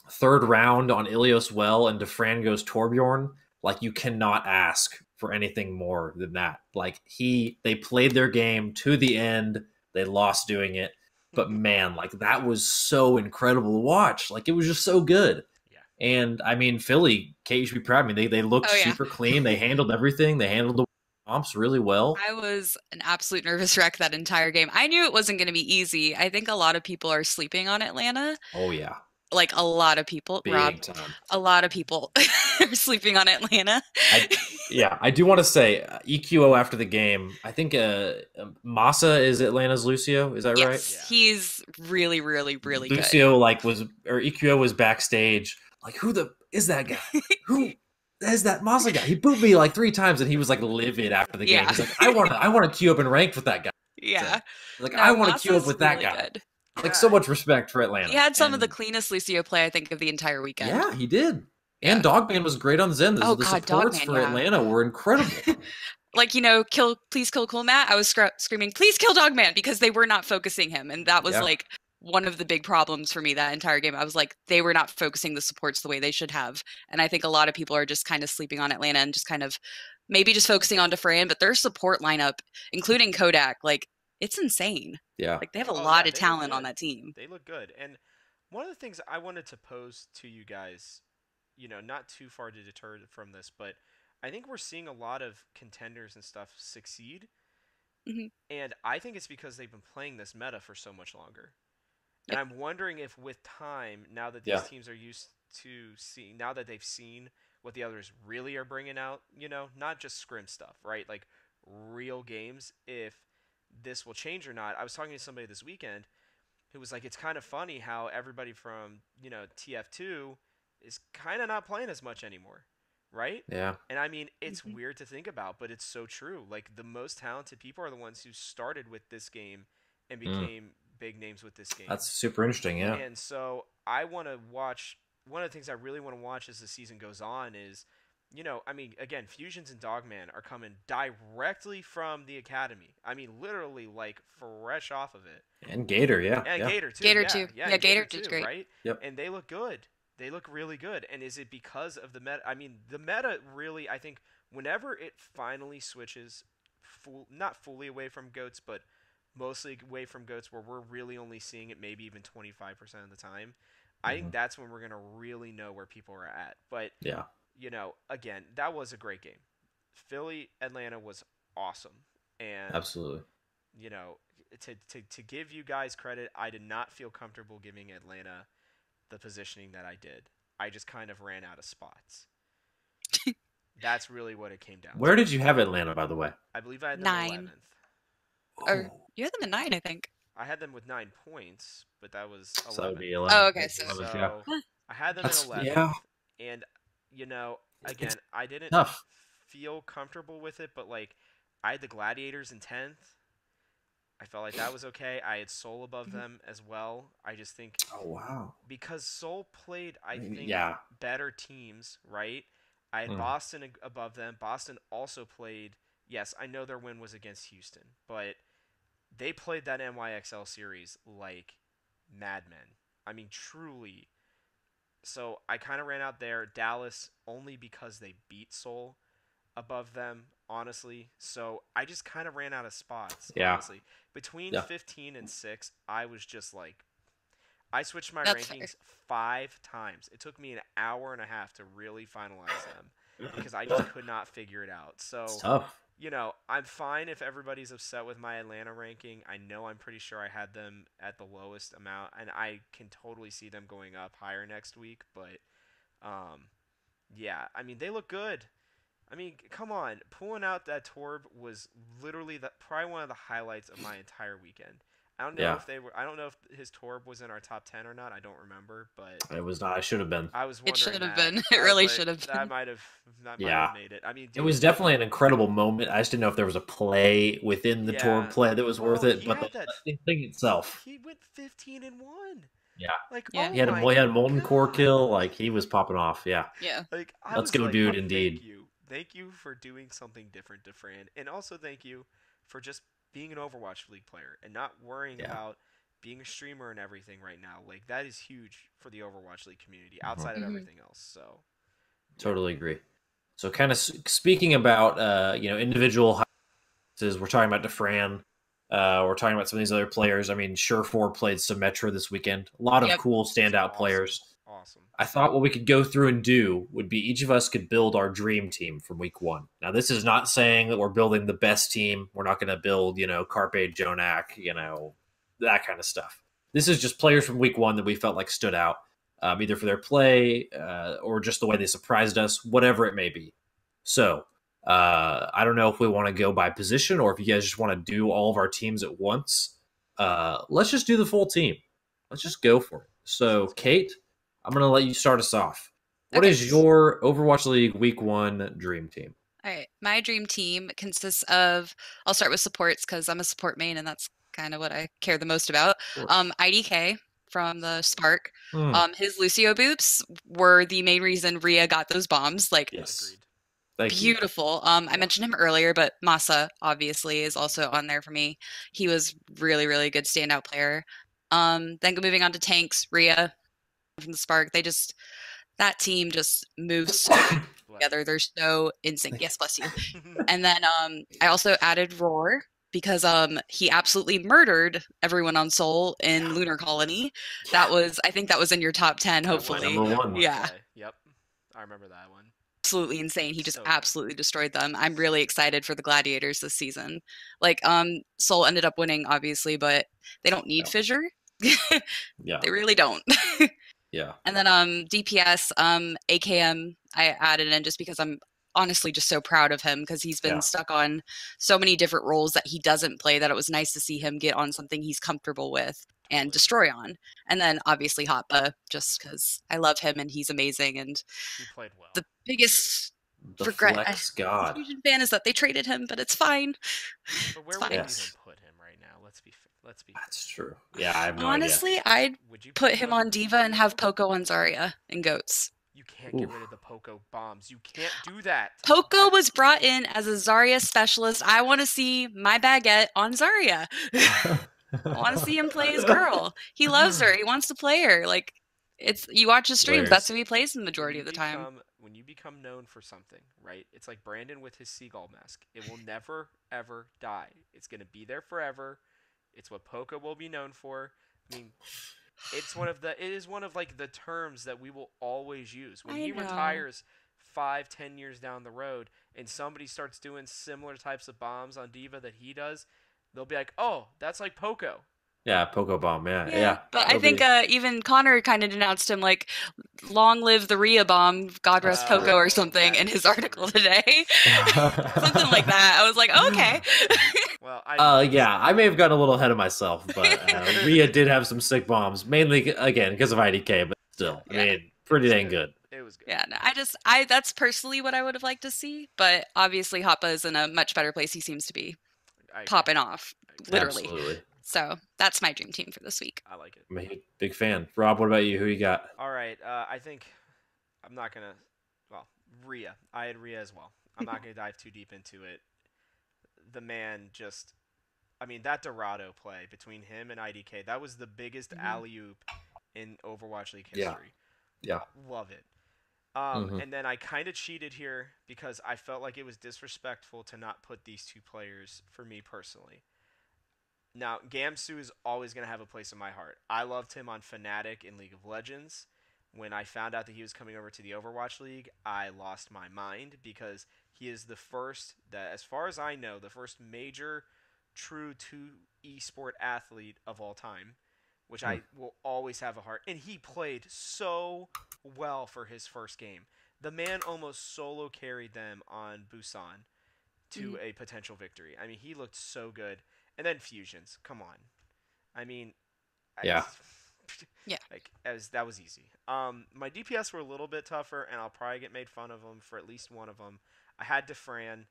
A: third round on Ilios Well and Defran goes Torbjorn, like you cannot ask for anything more than that. Like they played their game to the end, they lost doing it, but man, like that was so incredible to watch. Like it was just so good.
C: Yeah.
A: And I mean, Philly, Kate, you should be proud of me. They looked
B: Oh yeah.
A: super clean. They handled everything. They handled the comps really well.
B: I was an absolute nervous wreck that entire game. I knew it wasn't going to be easy. I think a lot of people are sleeping on Atlanta.
A: Oh yeah,
B: Like a lot of people, Rob,
A: big time.
B: a lot of people are sleeping on Atlanta.
A: I do want to say EQO after the game. I think Massa is Atlanta's Lucio. Is that right?
B: Yes,
C: Yeah.
B: he's really, really, really good.
A: Lucio or EQO was backstage. Like, who the is that guy? Who is that Massa guy? He booed me like 3 times, and he was like livid after the game.
B: Yeah.
A: He's like, I want to queue up and rank with that guy.
B: Yeah.
A: Like,
B: No,
A: I want to queue up
B: Massa's
A: with that
B: really
A: guy.
B: good.
A: Like, so much respect for Atlanta.
B: He had some of the
A: And
B: cleanest Lucio play, I think, of the entire weekend.
A: yeah, he did.
B: Yeah.
A: And Dogman was great on Zen.
B: Oh,
A: The
B: God,
A: supports
B: Dogman,
A: for
B: yeah.
A: Atlanta were incredible.
B: Like, please kill Cool Matt. I was screaming, please kill Dogman, because they were not focusing him. And that was
A: Yeah.
B: like one of the big problems for me that entire game. I was like, they were not focusing the supports the way they should have. And I think a lot of people are just kind of sleeping on Atlanta and just kind of maybe just focusing on Defran, but their support lineup, including Kodak, like it's insane.
A: Yeah.
B: Like they have a
C: Oh,
B: lot
C: yeah,
B: of
C: they look
B: talent on
C: good.
B: that team.
C: They look good. And one of the things I wanted to pose to you guys, not too far to deter from this, but I think we're seeing a lot of contenders and stuff succeed.
B: Mhm.
C: And I think it's because they've been playing this meta for so much longer.
B: Yep.
C: And I'm wondering if with time, now that these
A: Yeah.
C: teams are used to seeing, now that they've seen what the others really are bringing out, not just scrim stuff, right? Like real games, if this will change or not. I was talking to somebody this weekend who was like, it's kind of funny how everybody from, TF2 is kind of not playing as much anymore, right?
A: Yeah.
C: And I mean, it's
B: Mhm.
C: weird to think about, but it's so true. Like the most talented people are the ones who started with this game and
A: Mm.
C: became big names with this game.
A: That's super interesting. Yeah.
C: And so I want to watch. One of the things I really want to watch as the season goes on is, I mean, again, Fusions and Dogman are coming directly from the academy. I mean, literally like fresh off of it.
A: And Gator. Yeah.
C: And
A: Yeah.
C: Gator too.
B: Gator
C: yeah,
B: too.
C: Yeah,
B: Yeah,
C: and
B: Gator
C: too,
B: did great.
C: right?
A: Yep.
C: And they look good. They look really good. And is it because of the meta? I mean, the meta really, I think, whenever it finally switches, not fully away from goats, but mostly away from goats, where we're really only seeing it maybe even 25% of the time, I think that's when we're going to really know where people are at. But,
A: Yeah.
C: Again, that was a great game. Philly, Atlanta was awesome. And,
A: Absolutely.
C: To give you guys credit, I did not feel comfortable giving Atlanta the positioning that I did. I just kind of ran out of spots. That's really what it came down
A: Where
C: to.
A: did you have Atlanta, by the way?
C: I believe I had them
B: 9.
C: 11th.
B: Or you had them at 9, I think.
C: I had them with 9 points, but that was 11th.
A: So that would be 11.
B: Oh, okay, so-
A: 11th,
C: So
A: yeah.
C: I had them
A: That's-
C: in 11th.
A: yeah.
C: And, again, I didn't
A: Tough.
C: feel comfortable with it, but, like, I had the Gladiators in 10th. I felt like that was okay. I had Soul above them as well. I just think
A: Oh wow.
C: because Soul played, I think,
A: Yeah.
C: better teams, right? I had
A: Mm.
C: Boston above them. Boston also played. Yes, I know their win was against Houston, but they played that NYXL series like madmen. I mean, truly. So I kind of ran out there. Dallas only because they beat Seoul above them, honestly. So I just kind of ran out of spots,
A: Yeah.
C: honestly. Between
A: Yeah.
C: 15 and 6, I was just like, I switched my
B: That's fair.
C: rankings 5 times. It took me an hour and a half to really finalize them because I just could not figure it out. So
A: It's tough.
C: I'm fine if everybody's upset with my Atlanta ranking. I know I'm pretty sure I had them at the lowest amount, and I can totally see them going up higher next week. But um, yeah, I mean they look good. I mean, come on, pulling out that Torb was literally probably one of the highlights of my entire weekend. I don't know
A: Yeah,
C: if they were. I don't know if his Torb was in our top 10 or not. I don't remember, but
A: it was not. I should have been.
C: I was
B: It should
C: wondering
B: have
C: that.
B: been. It
C: I was
B: really
C: like,
B: should have been.
C: that might
A: Yeah,
C: have made it. I mean,
A: it
C: dude,
A: was definitely an incredible moment. I just didn't know if there was a play within the tour
C: yeah.
A: play that was worth
C: Well,
A: it,
C: he
A: but
C: had that.
A: the thing itself,
C: He went 15-1.
A: yeah,
C: Like,
B: Yeah.
C: oh my
A: he had a molten core kill,
C: god.
A: like he was popping off. Yeah,
B: Yeah.
C: Like, I
A: let's
C: was
A: go,
C: like,
A: dude.
C: oh, thank
A: Indeed.
C: you. Thank you for doing something different to Fran. And also thank you for just being an Overwatch League player and not worrying
A: Yeah,
C: about being a streamer and everything right now. Like, that is huge for the Overwatch League community
A: uh
C: outside of
B: Hmm.
C: everything else. So, yeah.
A: totally agree. So, kind of speaking about individual highlights, we're talking about DeFran. We're talking about some of these other players. I mean, Sure4 played Symmetra this weekend. A lot of
B: Yep.
A: cool
C: He's
A: standout
C: awesome.
A: players.
C: Awesome.
A: I thought what we could go through and do would be each of us could build our dream team from week one. Now, this is not saying that we're building the best team. We're not going to build, Carpe Jonak, that kind of stuff. This is just players from week one that we felt like stood out, either for their play or just the way they surprised us, whatever it may be. So, I don't know if we want to go by position or if you guys just want to do all of our teams at once. Let's just do the full team. Let's just go for it. So,
C: Sounds good.
A: Kate, I'm going to let you start us off. What
B: Okay.
A: is your Overwatch League Week 1 dream team?
B: All right. My dream team consists of, I'll start with supports because I'm a support main and that's kind of what I care the most about.
A: Of course.
B: IDK from the Spark.
A: Hmm.
B: His Lucio boops were the main reason Rhea got those bombs. Like,
A: Yes.
C: Agreed.
A: Thank you.
B: beautiful. I
A: Yeah.
B: mentioned him earlier, but Masa obviously is also on there for me. He was really, really good standout player. Then moving on to tanks, Rhea from the Spark. That team just moves so
C: Bless
B: together. They're so in sync. Yes, bless you.
C: you.
B: And then I also added Roar because he absolutely murdered everyone on Soul in Lunar Colony. I think that was in your top 10,
C: That was
B: hopefully.
A: number one.
B: Yeah.
C: Play. Yep. I remember that one.
B: Absolutely insane. He just
C: So good.
B: absolutely destroyed them. I'm really excited for the Gladiators this season. Like, Soul ended up winning, obviously, but they don't need
A: Yeah.
B: Fissure.
A: Yeah.
B: They really don't.
A: Yeah.
B: And then DPS, AKM, I added in just because I'm honestly just so proud of him because he's been
A: Yeah.
B: stuck on so many different roles that he doesn't play that it was nice to see him get on something he's comfortable with and
C: Totally.
B: destroy on. And then obviously Hotba, just because I love him and he's amazing. And
C: He played well.
B: the biggest
A: The
B: regret
A: Flex
B: as a
A: God.
B: Fusion fan is that they traded him, but it's fine.
C: But where
B: It's
C: would you
B: fine.
C: even
A: Yes.
C: put him right now? Let's be fair.
A: That's true. Yeah, I have no
B: Honestly, I'd
C: Would you
B: put him
C: on
B: on Diva and have Poco on Zarya and Goats.
C: You can't get
A: Oof.
C: rid of the Poco bombs. You can't do that.
B: Poco was brought in as a Zarya specialist. I want to see my baguette on Zarya. I want to see him play his girl. He loves her. He wants to play her. Like, you watch his streams. That's who he plays the majority of the time.
C: When you become known for something, right? It's like Brandon with his seagull mask. It will never ever die. It's gonna be there forever. It's what Poco will be known for. I mean, it is one of like the terms that we will always use. When
B: I
C: he
B: know.
C: retires 5-10 years down the road and somebody starts doing similar types of bombs on Diva that he does, they'll be like, oh, that's like Poco.
A: Yeah, Poco Bomb. Yeah.
B: But I think even Connor kind of denounced him like, long live the Rhea bomb, God rest
A: That's
B: Poco
A: true.
B: or something
C: that
B: in
C: is
B: his
C: true.
B: article today. Something like that. I was like, okay.
C: Well,
A: Yeah, I may have gotten a little ahead of myself, but Rhea did have some sick bombs, mainly again because of IDK, but still,
B: Yeah.
A: I mean, pretty dang good.
C: It was good.
B: Yeah, no, that's personally what I would have liked to see, but obviously Hoppa is in a much better place. He seems to be
C: I agree.
B: popping off, literally.
A: Absolutely.
B: So that's my dream team for this week.
C: I like it.
A: I'm a big fan. Rob, what about you? Who you got?
C: All right. I think I'm not gonna. Well, Rhea. I had Rhea as well. I'm not gonna dive too deep into it. The man just. I mean, that Dorado play between him and IDK. That was the biggest alley oop in Overwatch League
A: Yeah.
C: history.
A: Yeah.
C: Love it.
A: Mhm.
C: And then I kind of cheated here because I felt like it was disrespectful to not put these two players for me personally. Now, Gamsu is always going to have a place in my heart. I loved him on Fnatic in League of Legends. When I found out that he was coming over to the Overwatch League, I lost my mind because He is the first that, as far as I know, the first major true to esport athlete of all time, which
A: Hmm.
C: I will always have a heart. And he played so well for his first game. The man almost solo carried them on Busan to
B: Mhm.
C: a potential victory. I mean, he looked so good. And then fusions, come on. I mean, I,
A: Yeah.
B: Yeah.
C: like as that was easy. My DPS were a little bit tougher, and I'll probably get made fun of them for at least one of them. I had Defran.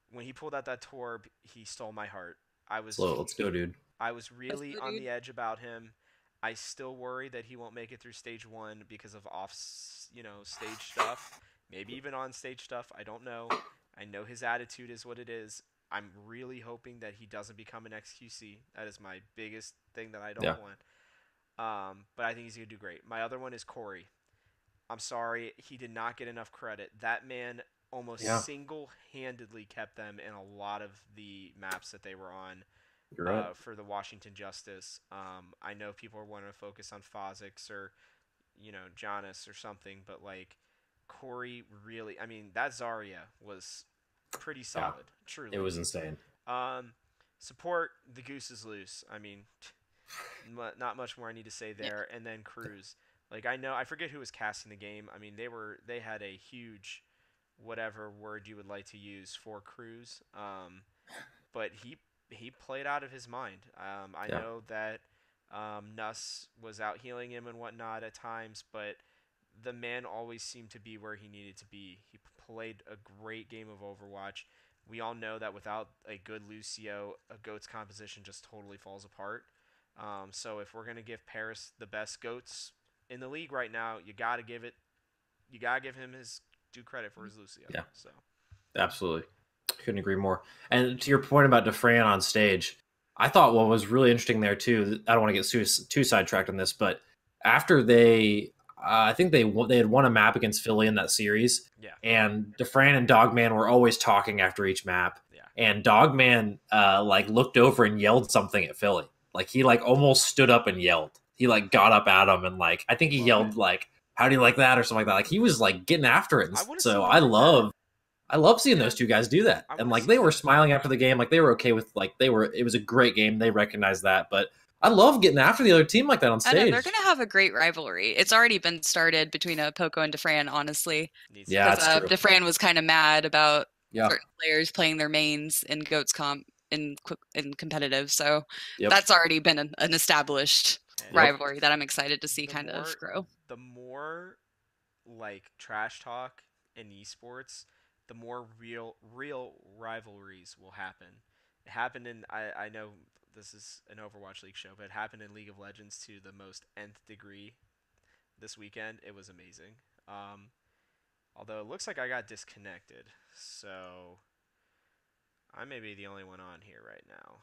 C: When he pulled out that Torb, he stole my heart. I was
A: So let's go, dude.
C: I was
B: Let's
C: really
B: go,
C: on
B: dude.
C: the edge about him. I still worry that he won't make it through stage 1 because of stage stuff. Maybe even on stage stuff. I don't know. I know his attitude is what it is. I'm really hoping that he doesn't become an XQC. That is my biggest thing that I don't
A: Yeah.
C: want. But I think he's gonna do great. My other one is Corey. I'm sorry, he did not get enough credit. That man
A: Yeah.
C: almost single-handedly kept them in a lot of the maps that they were on
A: You're right.
C: for the Washington Justice. I know people are wanting to focus on Fozix or Jonas or something, but like Corey really, I mean, that Zarya was pretty
A: Yeah.
C: solid,
A: It
C: truly.
A: was insane.
C: Um, support the goose is loose. I mean, not much more I need to say
B: Yeah.
C: there. And then Cruz, like I forget who was casting the game. I mean, they had a huge, whatever word you would like to use for Cruz. But he played out of his mind. I
A: Yeah.
C: know that Nuss was out healing him and whatnot at times, but the man always seemed to be where he needed to be. He played a great game of Overwatch. We all know that without a good Lucio, a GOAT's composition just totally falls apart. So if we're gonna give Paris the best GOATs in the league right now, you gotta give him his due credit for his Lucio.
A: Yeah.
C: So
A: Absolutely. Couldn't agree more. And to your point about Defran on stage, I thought what was really interesting there too. I don't want to get too sidetracked on this, but after I think they had won a map against Philly in that series,
C: yeah,
A: and Defran and Dogman were always talking after each map,
C: yeah,
A: and Dogman like looked over and yelled something at Philly, like he like almost stood up and yelled. He like got up at him and like I think he
C: love
A: yelled
C: it.
A: like "How do you like that?" or something like that. Like he was like getting after it, and
C: I want to see
A: so
C: more of that.
A: I love seeing
C: Yeah,
A: those two guys do that.
C: I
A: And
C: want to
A: like
C: see
A: they were
C: that.
A: smiling after the game, like they were okay with it was a great game. They recognized that. But I love getting after the other team like that on
B: I know they're
A: stage.
B: gonna have a great rivalry. It's already been started between Poco and Defran, honestly,
C: Needs to
A: Yeah,
B: because
A: it's true.
B: Defran was kind of mad about
A: Yeah.
B: certain players playing their mains in Goats comp in competitive. So
A: Yep.
B: that's already been an established
C: and
A: Yep.
B: rivalry that I'm excited to see
C: the
B: kind of
C: more
B: grow.
C: the more like trash talk in esports, the more real rivalries will happen. It happened in I know this is an Overwatch League show, but it happened in League of Legends to the most nth degree this weekend. It was amazing. Although it looks like I got disconnected, so I may be the only one on here right now.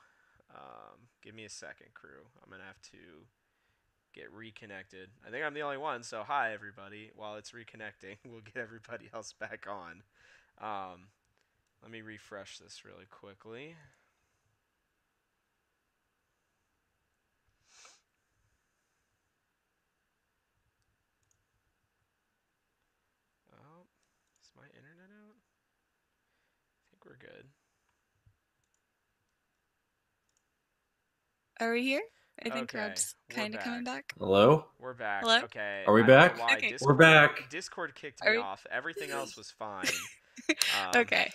C: Give me a second, crew. I'm gonna have to get reconnected. I think I'm the only one, so hi everybody. While it's reconnecting, we'll get everybody else back on. Let me refresh this really quickly. Oh, is my internet out? I think we're good.
B: Are we here? I think
C: Okay,
B: Rob's
C: we're
B: kind of coming
C: back.
B: back.
A: Hello?
C: We're back.
B: Hello?
C: Okay,
A: Are we
C: I don't
A: back?
C: know why
B: Okay.
A: We're back.
C: Discord kicked
B: Are
C: me
B: we?
C: off. Everything else was fine.
B: Okay.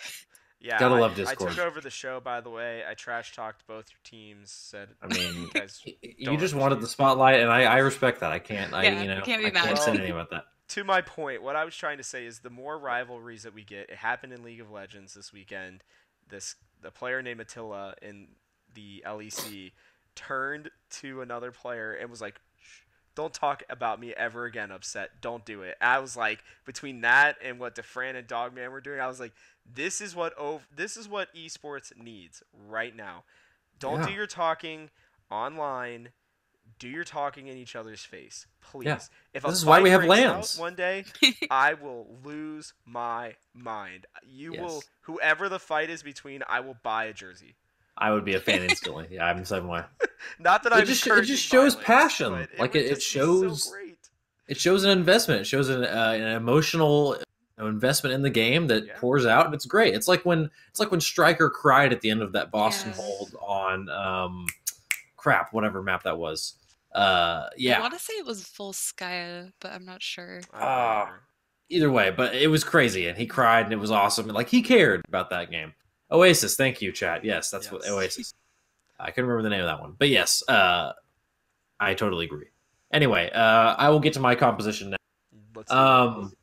C: Yeah,
A: Gotta love
C: I took
A: Discord.
C: over the show, by the way. I trash talked both your teams. Said
A: I mean,
C: you guys
A: you
C: don't
A: just wanted the
C: understand.
A: spotlight, and I respect that. I can't,
B: Yeah, we can't be
A: I can't
B: mad.
A: say
C: Well,
A: anything about that.
C: to my point, what I was trying to say is the more rivalries that we get, it happened in League of Legends this weekend. The player named Attila in the LEC turned to another player and was like, "Shh, don't talk about me ever again, upset. Don't do it." I was like, between that and what Defran and Dogman were doing, I was like, this is what esports needs right now. Don't do
A: Yeah.
C: your talking online. Do your talking in each other's face,
A: Yeah.
C: please. If a
A: This is why we
C: fight
A: have
C: breaks out
A: LANs.
C: one day, I will lose my mind.
A: Yes.
C: Whoever the fight is between, I will buy a jersey.
A: I would be a fan instantly. Yeah, I'm the same way.
C: Not that
A: It
C: I'm
A: just
C: encouraging
A: shows
C: violence,
A: passion.
C: but it
A: Like
C: would
A: it
C: just be so
A: shows
C: great.
A: it shows an investment. It shows an emotional investment in the game that
C: Yeah.
A: pours out, and it's great. It's like when Stryker cried at the end of that Boston
B: Yes.
A: hold on crap, whatever map that was.
B: I
A: Yeah.
B: want to say it was Volskaya, but I'm not sure.
C: I don't
A: Uh
C: remember.
A: Either way, but it was crazy, and he cried, and it was awesome, and like he cared about that game. Oasis, thank you, chat. Yes, that's what
C: Yes.
A: Oasis. I couldn't remember the name of that one, but yes, I totally agree. Anyway, I will get to my composition now.
C: Let's do it.
A: Um,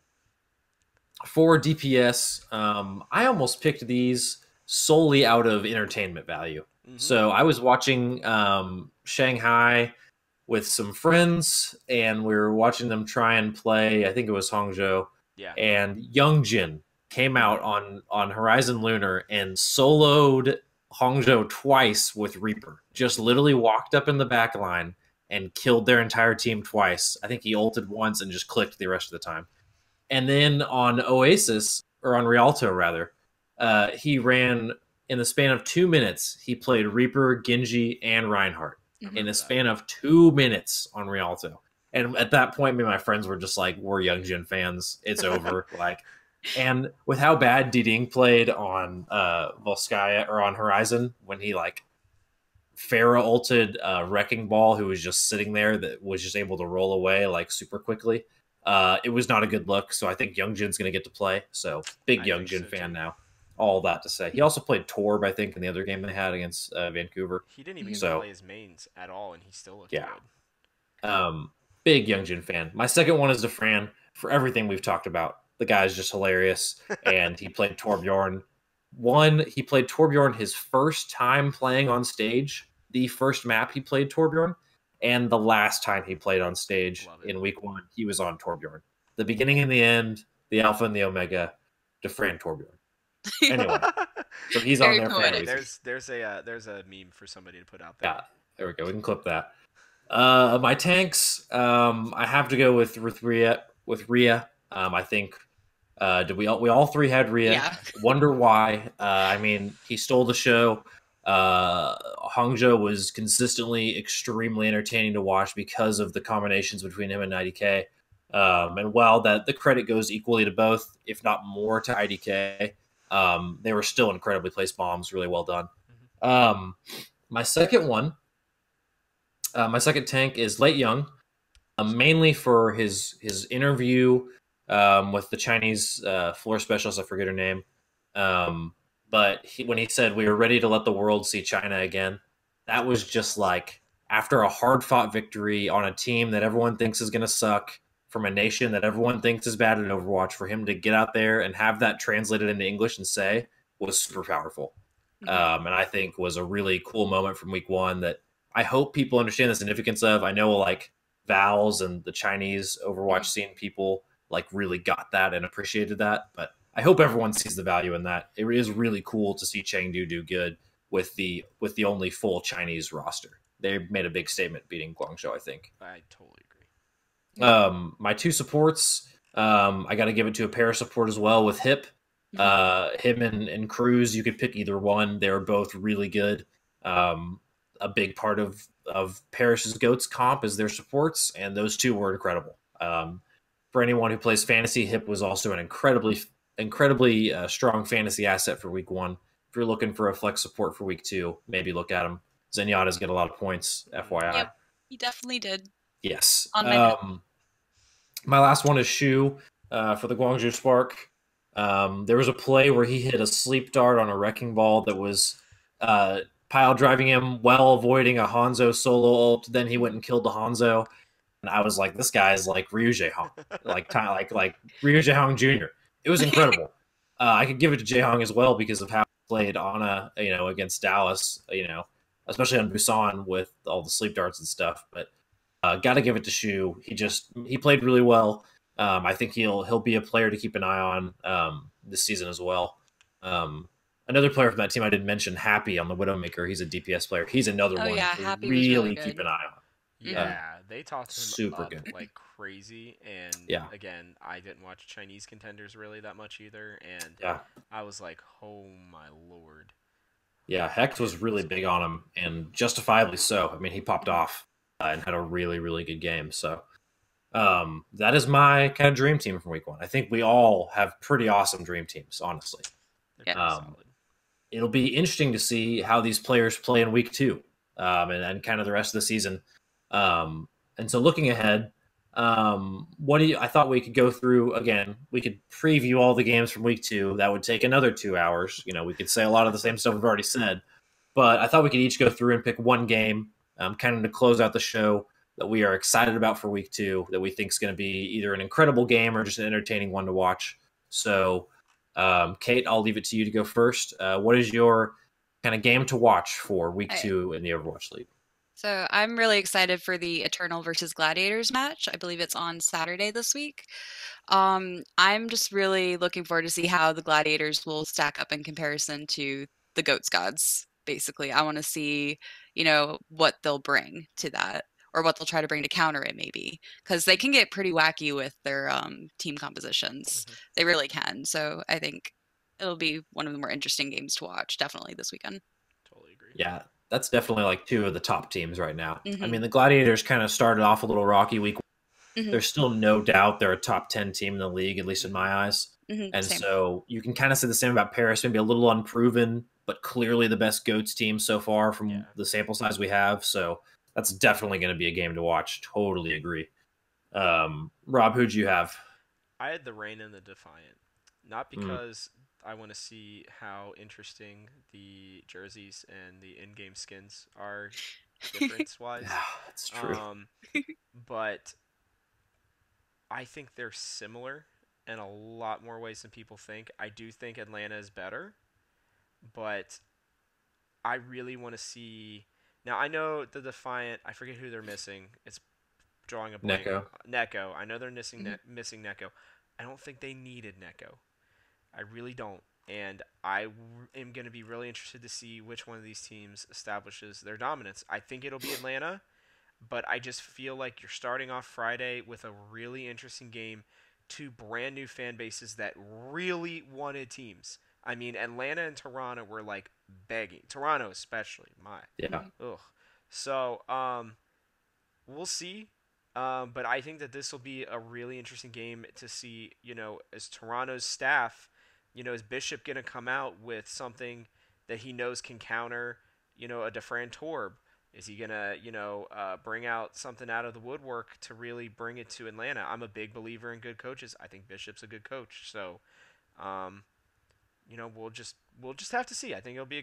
A: for DPS, I almost picked these solely out of entertainment value.
C: Mm-hmm.
A: So I was watching Shanghai with some friends, and we were watching them try and play. I think it was Hangzhou,
C: Yeah.
A: and Youngjin came out on Horizon Lunar and soloed Hangzhou twice with Reaper. Just literally walked up in the back line and killed their entire team twice. I think he ulted once and just clicked the rest of the time. And then on Oasis, or on Rialto rather, he ran in the span of 2 minutes. He played Reaper, Genji, and Reinhardt
C: I
A: in the
C: remember that.
A: span of 2 minutes on Rialto. And at that point, me and my friends were just like, "We're Young Jin fans. It's over." Like, and with how bad Diding played on Volskaya or on Horizon when he like Farah ulted Wrecking Ball, who was just sitting there that was just able to roll away like super quickly. It was not a good look, so I think Youngjin's going to get to play. So big
C: I think
A: Youngjin
C: so
A: fan
C: too.
A: now. All that to say, he also played Torb, I think, in the other game they had against Vancouver.
C: He didn't even get to
A: So
C: play his mains at all, and he still looked
A: yeah,
C: good.
A: big Youngjin fan. My second one is DeFran for everything we've talked about. The guy's just hilarious, and he played Torbjorn. He played Torbjorn his first time playing on stage, the first map he played Torbjorn, and the last time he played on stage
C: Love it.
A: in week one, he was on Torbjorn. The beginning and the end, the alpha and the omega, DeFran Torbjorn. Anyway, so he's on
B: Very
A: there for a
B: poetic.
A: reason.
C: There's a meme for somebody to put out there.
A: Yeah, there we go. We can clip that. My tanks, I have to go with Rhea. With Rhea, I think did we all three had Rhea?
B: Yeah.
A: Wonder why? I mean, he stole the show. Hangzhou was consistently extremely entertaining to watch because of the combinations between him and IDK. And while that the credit goes equally to both, if not more to IDK, they were still incredibly placed bombs. Really well done.
C: Mm-hmm.
A: My second one, my second tank is Late Young, mainly for his interview with the Chinese floor specialist. I forget her name. But when he said we were ready to let the world see China again, that was just like after a hard fought victory on a team that everyone thinks is going to suck, from a nation that everyone thinks is bad at Overwatch, for him to get out there and have that translated into English and say was super powerful.
B: Mhm.
A: And I think was a really cool moment from week one that I hope people understand the significance of. I know like Vals and the Chinese Overwatch
B: Mhm.
A: scene people like really got that and appreciated that, but I hope everyone sees the value in that. It is really cool to see Chengdu do good with the only full Chinese roster. They made a big statement beating Guangzhou, I think.
C: I totally agree.
A: My two supports, I got to give it to a pair support as well with Hip. Him and Cruz, you could pick either one. They were both really good. A big part of Parrish's Goats comp is their supports, and those two were incredible. For anyone who plays fantasy, Hip was also an incredibly strong fantasy asset for week one. If you're looking for a flex support for week two, maybe look at him. Zenyatta's get a lot of points, FYI.
B: Yep, he definitely did
A: Yes.
B: on my map.
A: My last one is Shu for the Guangzhou Spark. There was a play where he hit a sleep dart on a wrecking ball that was pile driving him while avoiding a Hanzo solo ult. Then he went and killed the Hanzo, and I was like, "This guy is like Ryu Jaehong, like Ryu Jaehong Jr." It was incredible. I could give it to Jaehong as well because of how he played Ana, against Dallas, especially on Busan with all the sleep darts and stuff. But got to give it to Shu. He played really well. I think he'll be a player to keep an eye on this season as well. Another player from that team I didn't mention, Happy on the Widowmaker. He's a DPS player. He's another
B: Oh
A: one
B: yeah,
A: to
B: Happy was really
A: really keep
B: good.
A: an eye on.
B: Mhm.
C: Yeah, they talked him
A: Super
C: up
A: good.
C: like crazy, and
A: Yeah,
C: again, I didn't watch Chinese contenders really that much either, and
A: yeah,
C: I was like, oh my lord.
A: yeah. Hex was really big on him, and justifiably so. I mean, he popped
B: Mhm.
A: off and had a really, really good game. So That is my kind of dream team from week one. I think we all have pretty awesome dream teams, honestly.
C: They're
B: Yeah.
C: pretty
A: Um,
C: solid.
A: it'll be interesting to see how these players play in week two, and kind of the rest of the season. And so looking ahead, what do you? I thought we could go through again. We could preview all the games from week two. That would take another 2 hours. We could say a lot of the same stuff we've already said, but I thought we could each go through and pick one game, kind of to close out the show that we are excited about for week two. That we think is going to be either an incredible game or just an entertaining one to watch. So Kate, I'll leave it to you to go first. What is your kind of game to watch for week
B: I,
A: two in the Overwatch League?
B: So I'm really excited for the Eternal versus Gladiators match. I believe it's on Saturday this week. I'm just really looking forward to see how the Gladiators will stack up in comparison to the Goats Gods. Basically, I want to see, what they'll bring to that, or what they'll try to bring to counter it, maybe, because they can get pretty wacky with their team compositions.
C: Hmm.
B: They really can. So I think it'll be one of the more interesting games to watch, definitely this weekend.
C: Totally agree.
A: Yeah, that's definitely like two of the top teams right now. I
B: Hmm.
A: mean, the Gladiators kind of started off a little rocky week.
B: Hmm.
A: There's still no doubt they're a top 10 team in the league, at least in
C: Hmm.
A: my eyes. And
B: Same.
A: so you can kind of say the same about Paris, maybe a little unproven, but clearly the best GOATS team so far from
C: Yeah.
A: the sample size we have. So that's definitely going to be a game to watch. Totally agree. Rob, who'd you have?
C: I had the Rain and the Defiant, not
A: Mm.
C: because I want to see how interesting the jerseys and the in-game skins are difference-wise,
A: Yeah, that's true.
C: um, but I think they're similar in a lot more ways than people think. I do think Atlanta is better, but I really want to see. Now I know the Defiant. I forget who they're missing. It's drawing a blank.
A: Neko.
C: Neko. I know they're missing
B: Mhm.
C: missing Neko. I don't think they needed Neko. I really don't. And I am going to be really interested to see which one of these teams establishes their dominance. I think it'll be Atlanta, but I just feel like you're starting off Friday with a really interesting game, two brand new fan bases that really wanted teams. I mean, Atlanta and Toronto were like begging. Toronto especially. My.
A: Yeah.
B: Mhm.
C: Ugh. So, we'll see. But I think that this will be a really interesting game to see. As Toronto's staff, is Bishop going to come out with something that he knows can counter, a Defran Torb? Is he going to, bring out something out of the woodwork to really bring it to Atlanta? I'm a big believer in good coaches. I think Bishop's a good coach. So, um, we'll just have to see. I think it'll be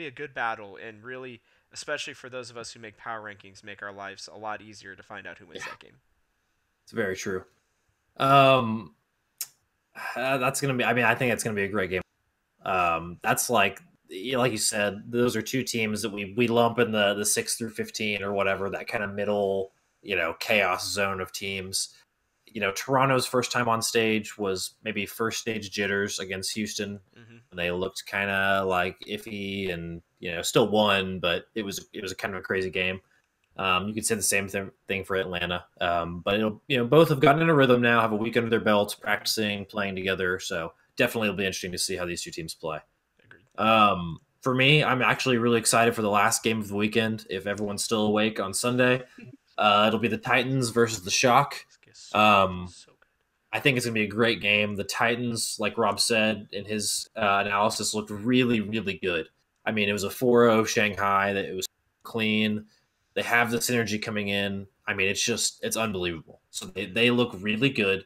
C: a good battle, and really, especially for those of us who make power rankings, make our lives a lot easier to find out who wins
A: Yeah,
C: that game.
A: it's very true. Um, that's gonna be. I mean, I think it's gonna be a great game. That's like you said, those are two teams that we lump in the 6 through 15 or whatever, that kind of middle, chaos zone of teams. Toronto's first time on stage was maybe first stage jitters against Houston.
C: Hmm.
A: And they looked kind of like iffy, and still won, but it was a kind of a crazy game. You could say the same thing for Atlanta, but it'll both have gotten in a rhythm now, have a week under their belts,
C: Hmm.
A: practicing, playing together. So definitely it'll be interesting to see how these two teams play.
C: Agreed.
A: For me, I'm actually really excited for the last game of the weekend. If everyone's still awake on Sunday, it'll be the Titans versus the Shock.
C: This gets so good,
A: Um,
C: so good.
A: I think it's going to be a great game. The Titans, like Rob said in his analysis, looked really, really good. I mean, it was a 4-0 Shanghai. That it was clean. They have the synergy coming in. I mean, it's unbelievable. So they look really good.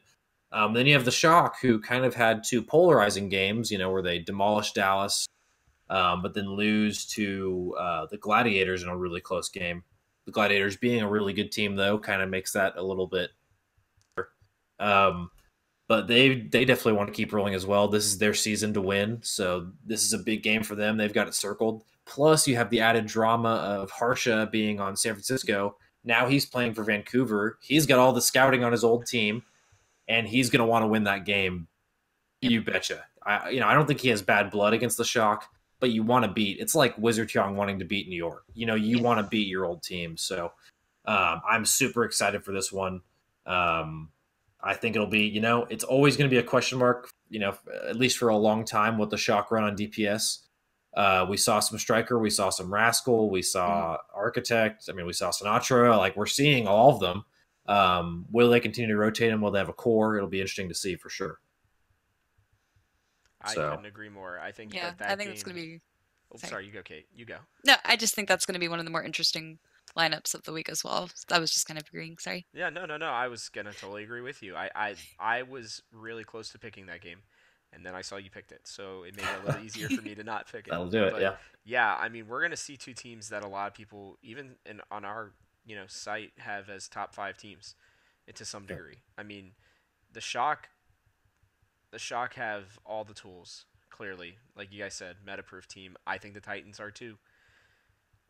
A: Then you have the Shock, who kind of had two polarizing games, where they demolished Dallas, but then lose to the Gladiators in a really close game. The Gladiators being a really good team, though, kind of makes that a little bit. Um, but they definitely want to keep rolling as well. This is their season to win, so this is a big game for them. They've got it circled. Plus, you have the added drama of Harsha being on San Francisco. Now he's playing for Vancouver. He's got all the scouting on his old team, and he's going to want to win that game.
B: Yep.
A: You betcha. I don't think he has bad blood against the Shock, but you want to beat. It's like Wizard Young wanting to beat New York. You
B: Yeah.
A: want to beat your old team. So I'm super excited for this one. Um, I think it'll be, it's always going to be a question mark, at least for a long time, what the Shock run on DPS. We saw some Striker, we saw some Rascal, we
B: Mhm.
A: saw Architect. I mean, we saw Sinatra. Like, we're seeing all of them. Will they continue to rotate them? Will they have a core? It'll be interesting to see for sure.
C: I
A: So
C: couldn't agree more. I think
B: Yeah,
C: that
B: I
C: that
B: think it's going
C: game.
B: to be.
C: Oh,
B: Sorry.
C: sorry, you go, Kate. You go.
B: No, I just think that's going to be one of the more interesting lineups of the week as well. I was just kind of agreeing. Sorry.
C: Yeah, no, no, no. I was gonna totally agree with you. I was really close to picking that game, and then I saw you picked it, so it made it a little easier for me to not pick it.
A: that'll do it.
C: But
A: Yeah.
C: yeah, I mean, we're gonna see two teams that a lot of people, even on our site, have as top five teams, to some
A: Yep.
C: degree. I mean, the Shock, the Shock have all the tools. Clearly, like you guys said, meta-proof team. I think the Titans are too.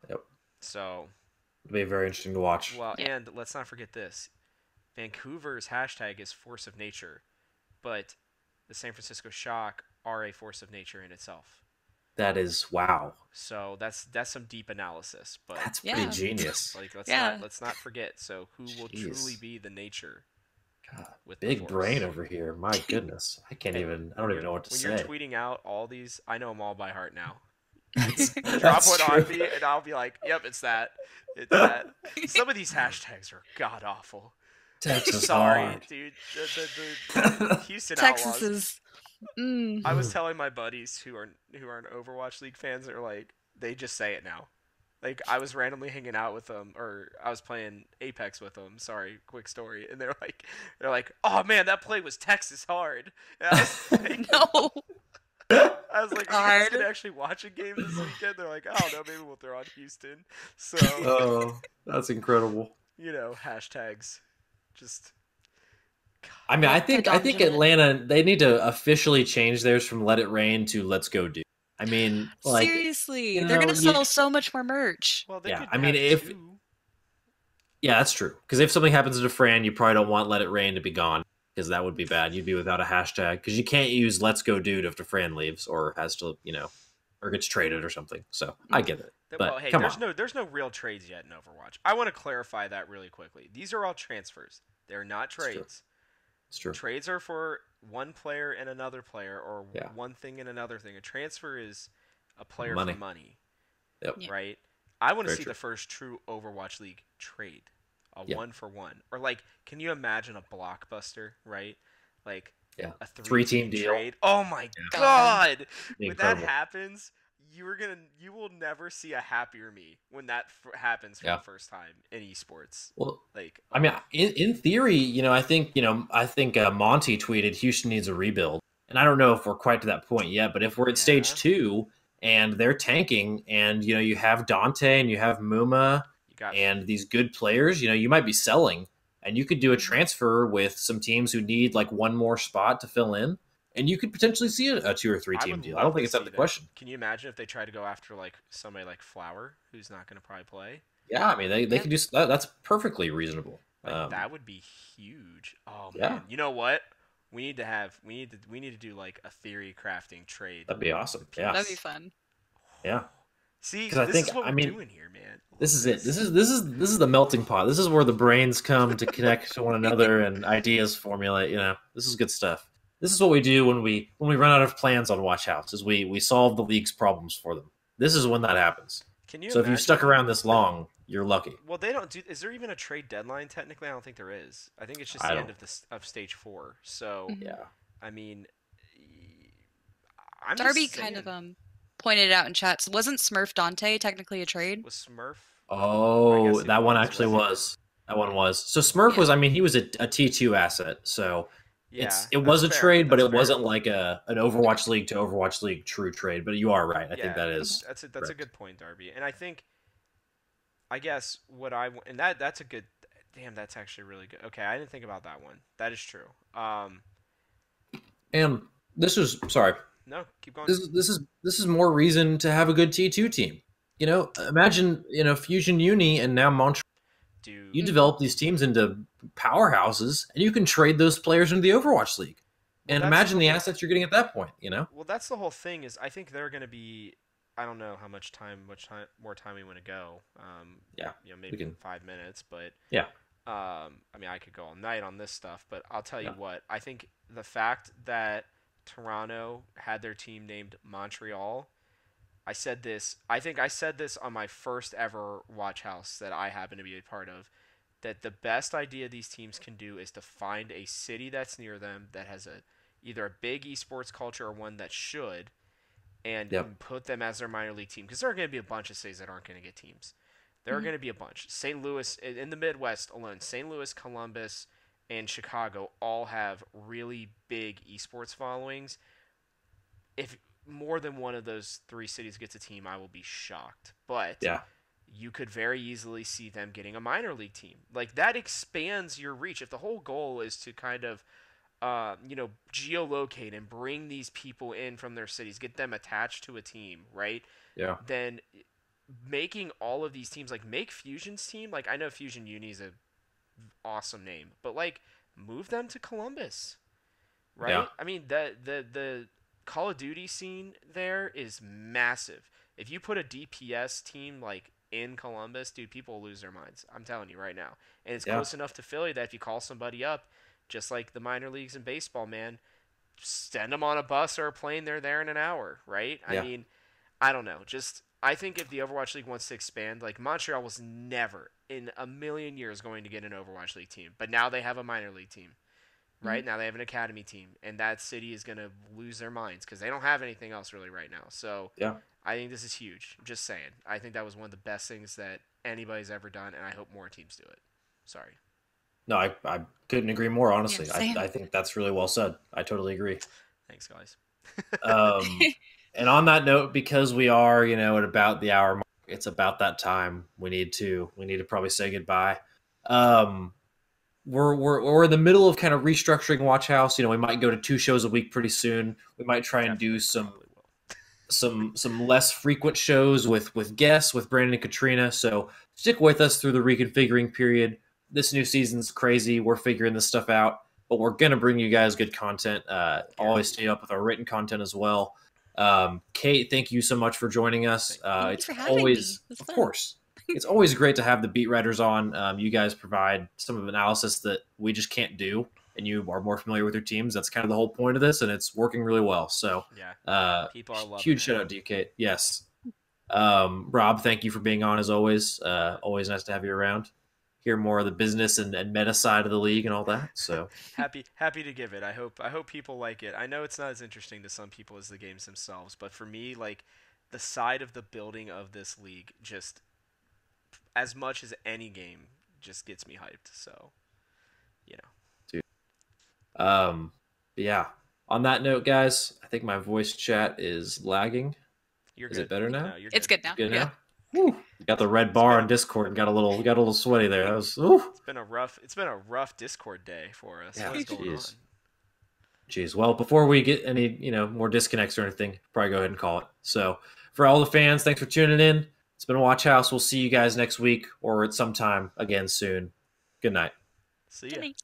A: Yep.
C: So,
A: It'll be very interesting to watch.
C: well,
B: Yeah.
C: and let's not forget this. Vancouver's hashtag is force of nature, but the San Francisco Shock are a force of nature in itself.
A: That is wow.
C: So that's some deep analysis, but
A: That's pretty
B: Yeah.
A: genius.
C: like
B: Yeah.
C: let's not forget. So who will truly
A: Jeez.
C: be the nature
A: God,
C: with the
A: big brain
C: force?
A: over here. My goodness. I can't
C: Hey,
A: even. I don't even know what to
C: when you're
A: say.
C: tweeting out all these, I know them all by heart now. Drop
A: That's
C: one
A: true.
C: on me, and I'll be like, "Yep, it's that. It's that." Some of these hashtags are god awful.
A: Texas
C: Sorry,
A: hard.
C: dude. The Houston
B: Texas
C: Outlaws.
B: is. Mm.
C: I was telling my buddies who aren't Overwatch League fans, they're like, they just say it now. Like I was randomly hanging out with them, or I was playing Apex with them. Sorry, quick story, and they're like, "Oh man, that play was Texas hard." And I was like,
B: No.
C: I was like, "Are you guys
B: Hard.
C: gonna actually watch a game this weekend?" They're like, "I don't know, maybe we'll throw on Houston." So
A: Oh, that's incredible.
C: hashtags, just
A: I mean, I think
B: Predominant.
A: Atlanta they need to officially change theirs from "Let It Rain" to "Let's Go Do." I mean, like
B: Seriously, they're going to
A: you,
B: sell so much more merch.
C: well, they
A: yeah.
C: could
A: I mean,
C: have
A: if
C: two.
A: yeah, that's true. Because if something happens to Fran, you probably don't want "Let It Rain" to be gone because that would be bad. You'd be without a hashtag because you can't use "Let's Go Dude" if Fran leaves or has to, or gets traded or something. So I get it,
C: Well,
A: but
C: hey,
A: come
C: there's
A: on,
C: no real trades yet in Overwatch. I want to clarify that really quickly. These are all transfers. They're not
A: it's true.
C: trades.
A: It's true.
C: Trades are for one player and another player, or
A: Yeah,
C: one thing and another thing. A transfer is a player for
A: money.
C: money,
A: Yep,
B: Yeah.
C: right? I want to
A: very
C: see
A: true.
C: the first true Overwatch League trade, a
A: Yeah,
C: one for one, or like, can you imagine a blockbuster, right? Like
A: yeah.
C: a
A: Three-team
C: three-team
A: deal.
C: trade. Oh my
A: Yeah,
B: God.
C: God!
A: it'd be
C: When that
A: incredible.
C: happens, you will never see a happier me when that happens for the
A: Yeah.
C: first time in esports.
A: Well,
C: Like,
A: I mean,
C: oh
A: in theory, I think Monty tweeted Houston needs a rebuild, and I don't know if we're quite to that point yet. But if we're at stage
C: yeah,
A: 2 and they're tanking, and you have Dante and you have Muma
C: you got
A: and these good players, you might be selling, and you could do a
B: Mhm.
A: transfer with some teams who need like one more spot to fill in, and you could potentially see a 2 or 3
C: I
A: team
C: would
A: deal. I don't
C: love
A: think
C: to
A: it's out of
C: see
A: the
C: that.
A: question.
C: Can you imagine if they try to go after like somebody like Flower, who's not going to probably play?
A: Yeah, I mean they
B: Yeah.
A: could do that. That's perfectly reasonable.
C: Like that would be huge. Oh
A: Yeah,
C: man, you know what? We need to do like a theory crafting trade
A: that'd be awesome. Yeah,
B: That'd be
C: piece.
B: fun.
A: yeah.
C: See,
A: Because I
C: this
A: think
C: is what
A: I
C: we're
A: mean
C: doing here, man.
A: this
C: Love
A: is it.
C: this.
A: This is the melting pot. This is where the brains come to connect to one another and ideas formulate. This is good stuff. This is what we do when we run out of plans on Watch House. Is we solve the league's problems for them. This is when that happens.
C: Can you
A: So if you've stuck
C: imagine?
A: around this long, you're lucky.
C: Well, they don't do. Is there even a trade deadline? Technically, I don't think there is. I think it's just
A: I
C: the end
A: don't.
C: of stage 4. So,
B: Mhm.
A: Yeah.
C: I mean, I'm
B: Darby
C: just
B: kind of
C: saying.
B: pointed it out in chats. Wasn't Smurf Dante technically a trade?
C: Was Smurf? I
A: Oh,
C: guess it
A: that one
C: was,
A: actually
C: wasn't it?
A: was. That one was. So Smurf
B: Yeah.
A: was. I mean, he was a T2 asset. So
C: Yeah,
A: it
C: that's
A: was a
C: fair.
A: trade, but
C: That's
A: it
C: fair.
A: wasn't like an Overwatch League to Overwatch League true trade. But you are right. I think
C: Yeah,
A: that
B: Okay.
A: is
C: that's a
A: correct.
C: good point, Darby. And I think, I guess what I and that's a good. Damn, that's actually really good. Okay, I didn't think about that one. That is true.
A: And this is sorry.
C: No, keep going.
A: This is more reason to have a good T2 team. Imagine Fusion Uni and now Montreal. You
C: Dude,
B: Mhm.
A: develop these teams into powerhouses, and you can trade those players into the Overwatch League.
C: well,
A: And
C: that's
A: imagine
C: the
A: the
C: whole.
A: assets you're getting at that point.
C: Well, that's the whole thing. Is I think they're gonna be. I don't know how much time, more time we want to go.
A: Yeah, we
C: Maybe
A: can.
C: 5 minutes, but
A: Yeah,
C: I mean, I could go all night on this stuff. But I'll tell you
A: yeah,
C: what. I think the fact that Toronto had their team named Montreal. I said this. I think I said this on my first ever Watch House that I happen to be a part of. that the best idea these teams can do is to find a city that's near them that has either a big esports culture or one that should, and
A: Yep.
C: put them as their minor league team, because there are going to be a bunch of cities that aren't going to get teams. There are
B: Mhm.
C: going to be a bunch. St. Louis, in the Midwest alone, St. Louis, Columbus, and Chicago all have really big esports followings. If more than one of those three cities gets a team, I will be shocked. But
A: Yeah.
C: you could very easily see them getting a minor league team. Like, that expands your reach. If the whole goal is to kind of geolocate and bring these people in from their cities, get them attached to a team, right?
A: Yeah.
C: Then making all of these teams, like, make Fusion's team. Like, I know Fusion Uni is a awesome name, but like, move them to Columbus,
A: Yeah.
C: right? I mean, the Call of Duty scene there is massive. If you put a DPS team like in Columbus, dude, people will lose their minds. I'm telling you right now. And it's
A: Yeah.
C: close enough to Philly that if you call somebody up, just like the minor leagues in baseball, man, send them on a bus or a plane. They're there in an hour, right? I
A: Yeah.
C: mean, I don't know. Just, I think if the Overwatch League wants to expand, like, Montreal was never in a million years going to get an Overwatch League team, but now they have a minor league team, right?
B: Mhm.
C: Now they have an academy team, and that city is going to lose their minds because they don't have anything else really right now. So
A: Yeah.
C: I think this is huge. I'm just saying. I think that was one of the best things that anybody's ever done, and I hope more teams do it. Sorry.
A: No, I couldn't agree more,
B: Yeah,
A: honestly.
B: same.
A: I think that's really well said. I totally agree.
C: Thanks, guys.
A: Um, and on that note, because we are, at about the hour mark, it's about that time. We need to probably say goodbye. Um, we're in the middle of kind of restructuring Watch House. We might go to 2 shows a week pretty soon. We might try and do
C: Definitely,
A: some
C: probably will.
A: some less frequent shows with guests with Brandon and Katrina. So stick with us through the reconfiguring period. This new season's crazy. We're figuring this stuff out, but we're gonna bring you guys good content. Always
C: Guaranteed.
A: stay up with our written content as well. Kate, thank you so much for joining us.
C: Thank you.
B: Thank you
A: It's
B: for having me.
A: always,
B: It was
A: of
B: fun.
A: course, it's always great to have the beat writers on. You guys provide some of analysis that we just can't do, and you are more familiar with your teams. That's kind of the whole point of this, and it's working really well. So,
C: Yeah. People are loving
A: huge
C: it.
A: shout out to you, Kate. Yes. Rob, thank you for being on as always. Always nice to have you around. Hear more of the business and meta side of the league and all that. So,
C: Happy to give it. I hope people like it. I know it's not as interesting to some people as the games themselves, but for me, like, the side of the building of this league, just as much as any game, just gets me hyped. So, you know.
A: dude. Um, yeah. On that note, guys, I think my voice chat is lagging.
C: You're
A: Is it
C: good.
A: better
C: No,
A: now?
C: you're
B: It's
C: good.
B: good now.
A: Good
B: Yeah.
A: now? Woo. Got the red
C: It's
A: bar
C: been
A: on Discord and got a little sweaty there. That was ooh.
C: it's been a rough Discord day for us.
A: Yeah,
C: What's going on?
A: jeez. Jeez. Well, before we get any, more disconnects or anything, probably go ahead and call it. So, for all the fans, thanks for tuning in. It's been Watch House. We'll see you guys next week or at some time again soon. Good night.
C: See
B: Good
C: ya.
B: night.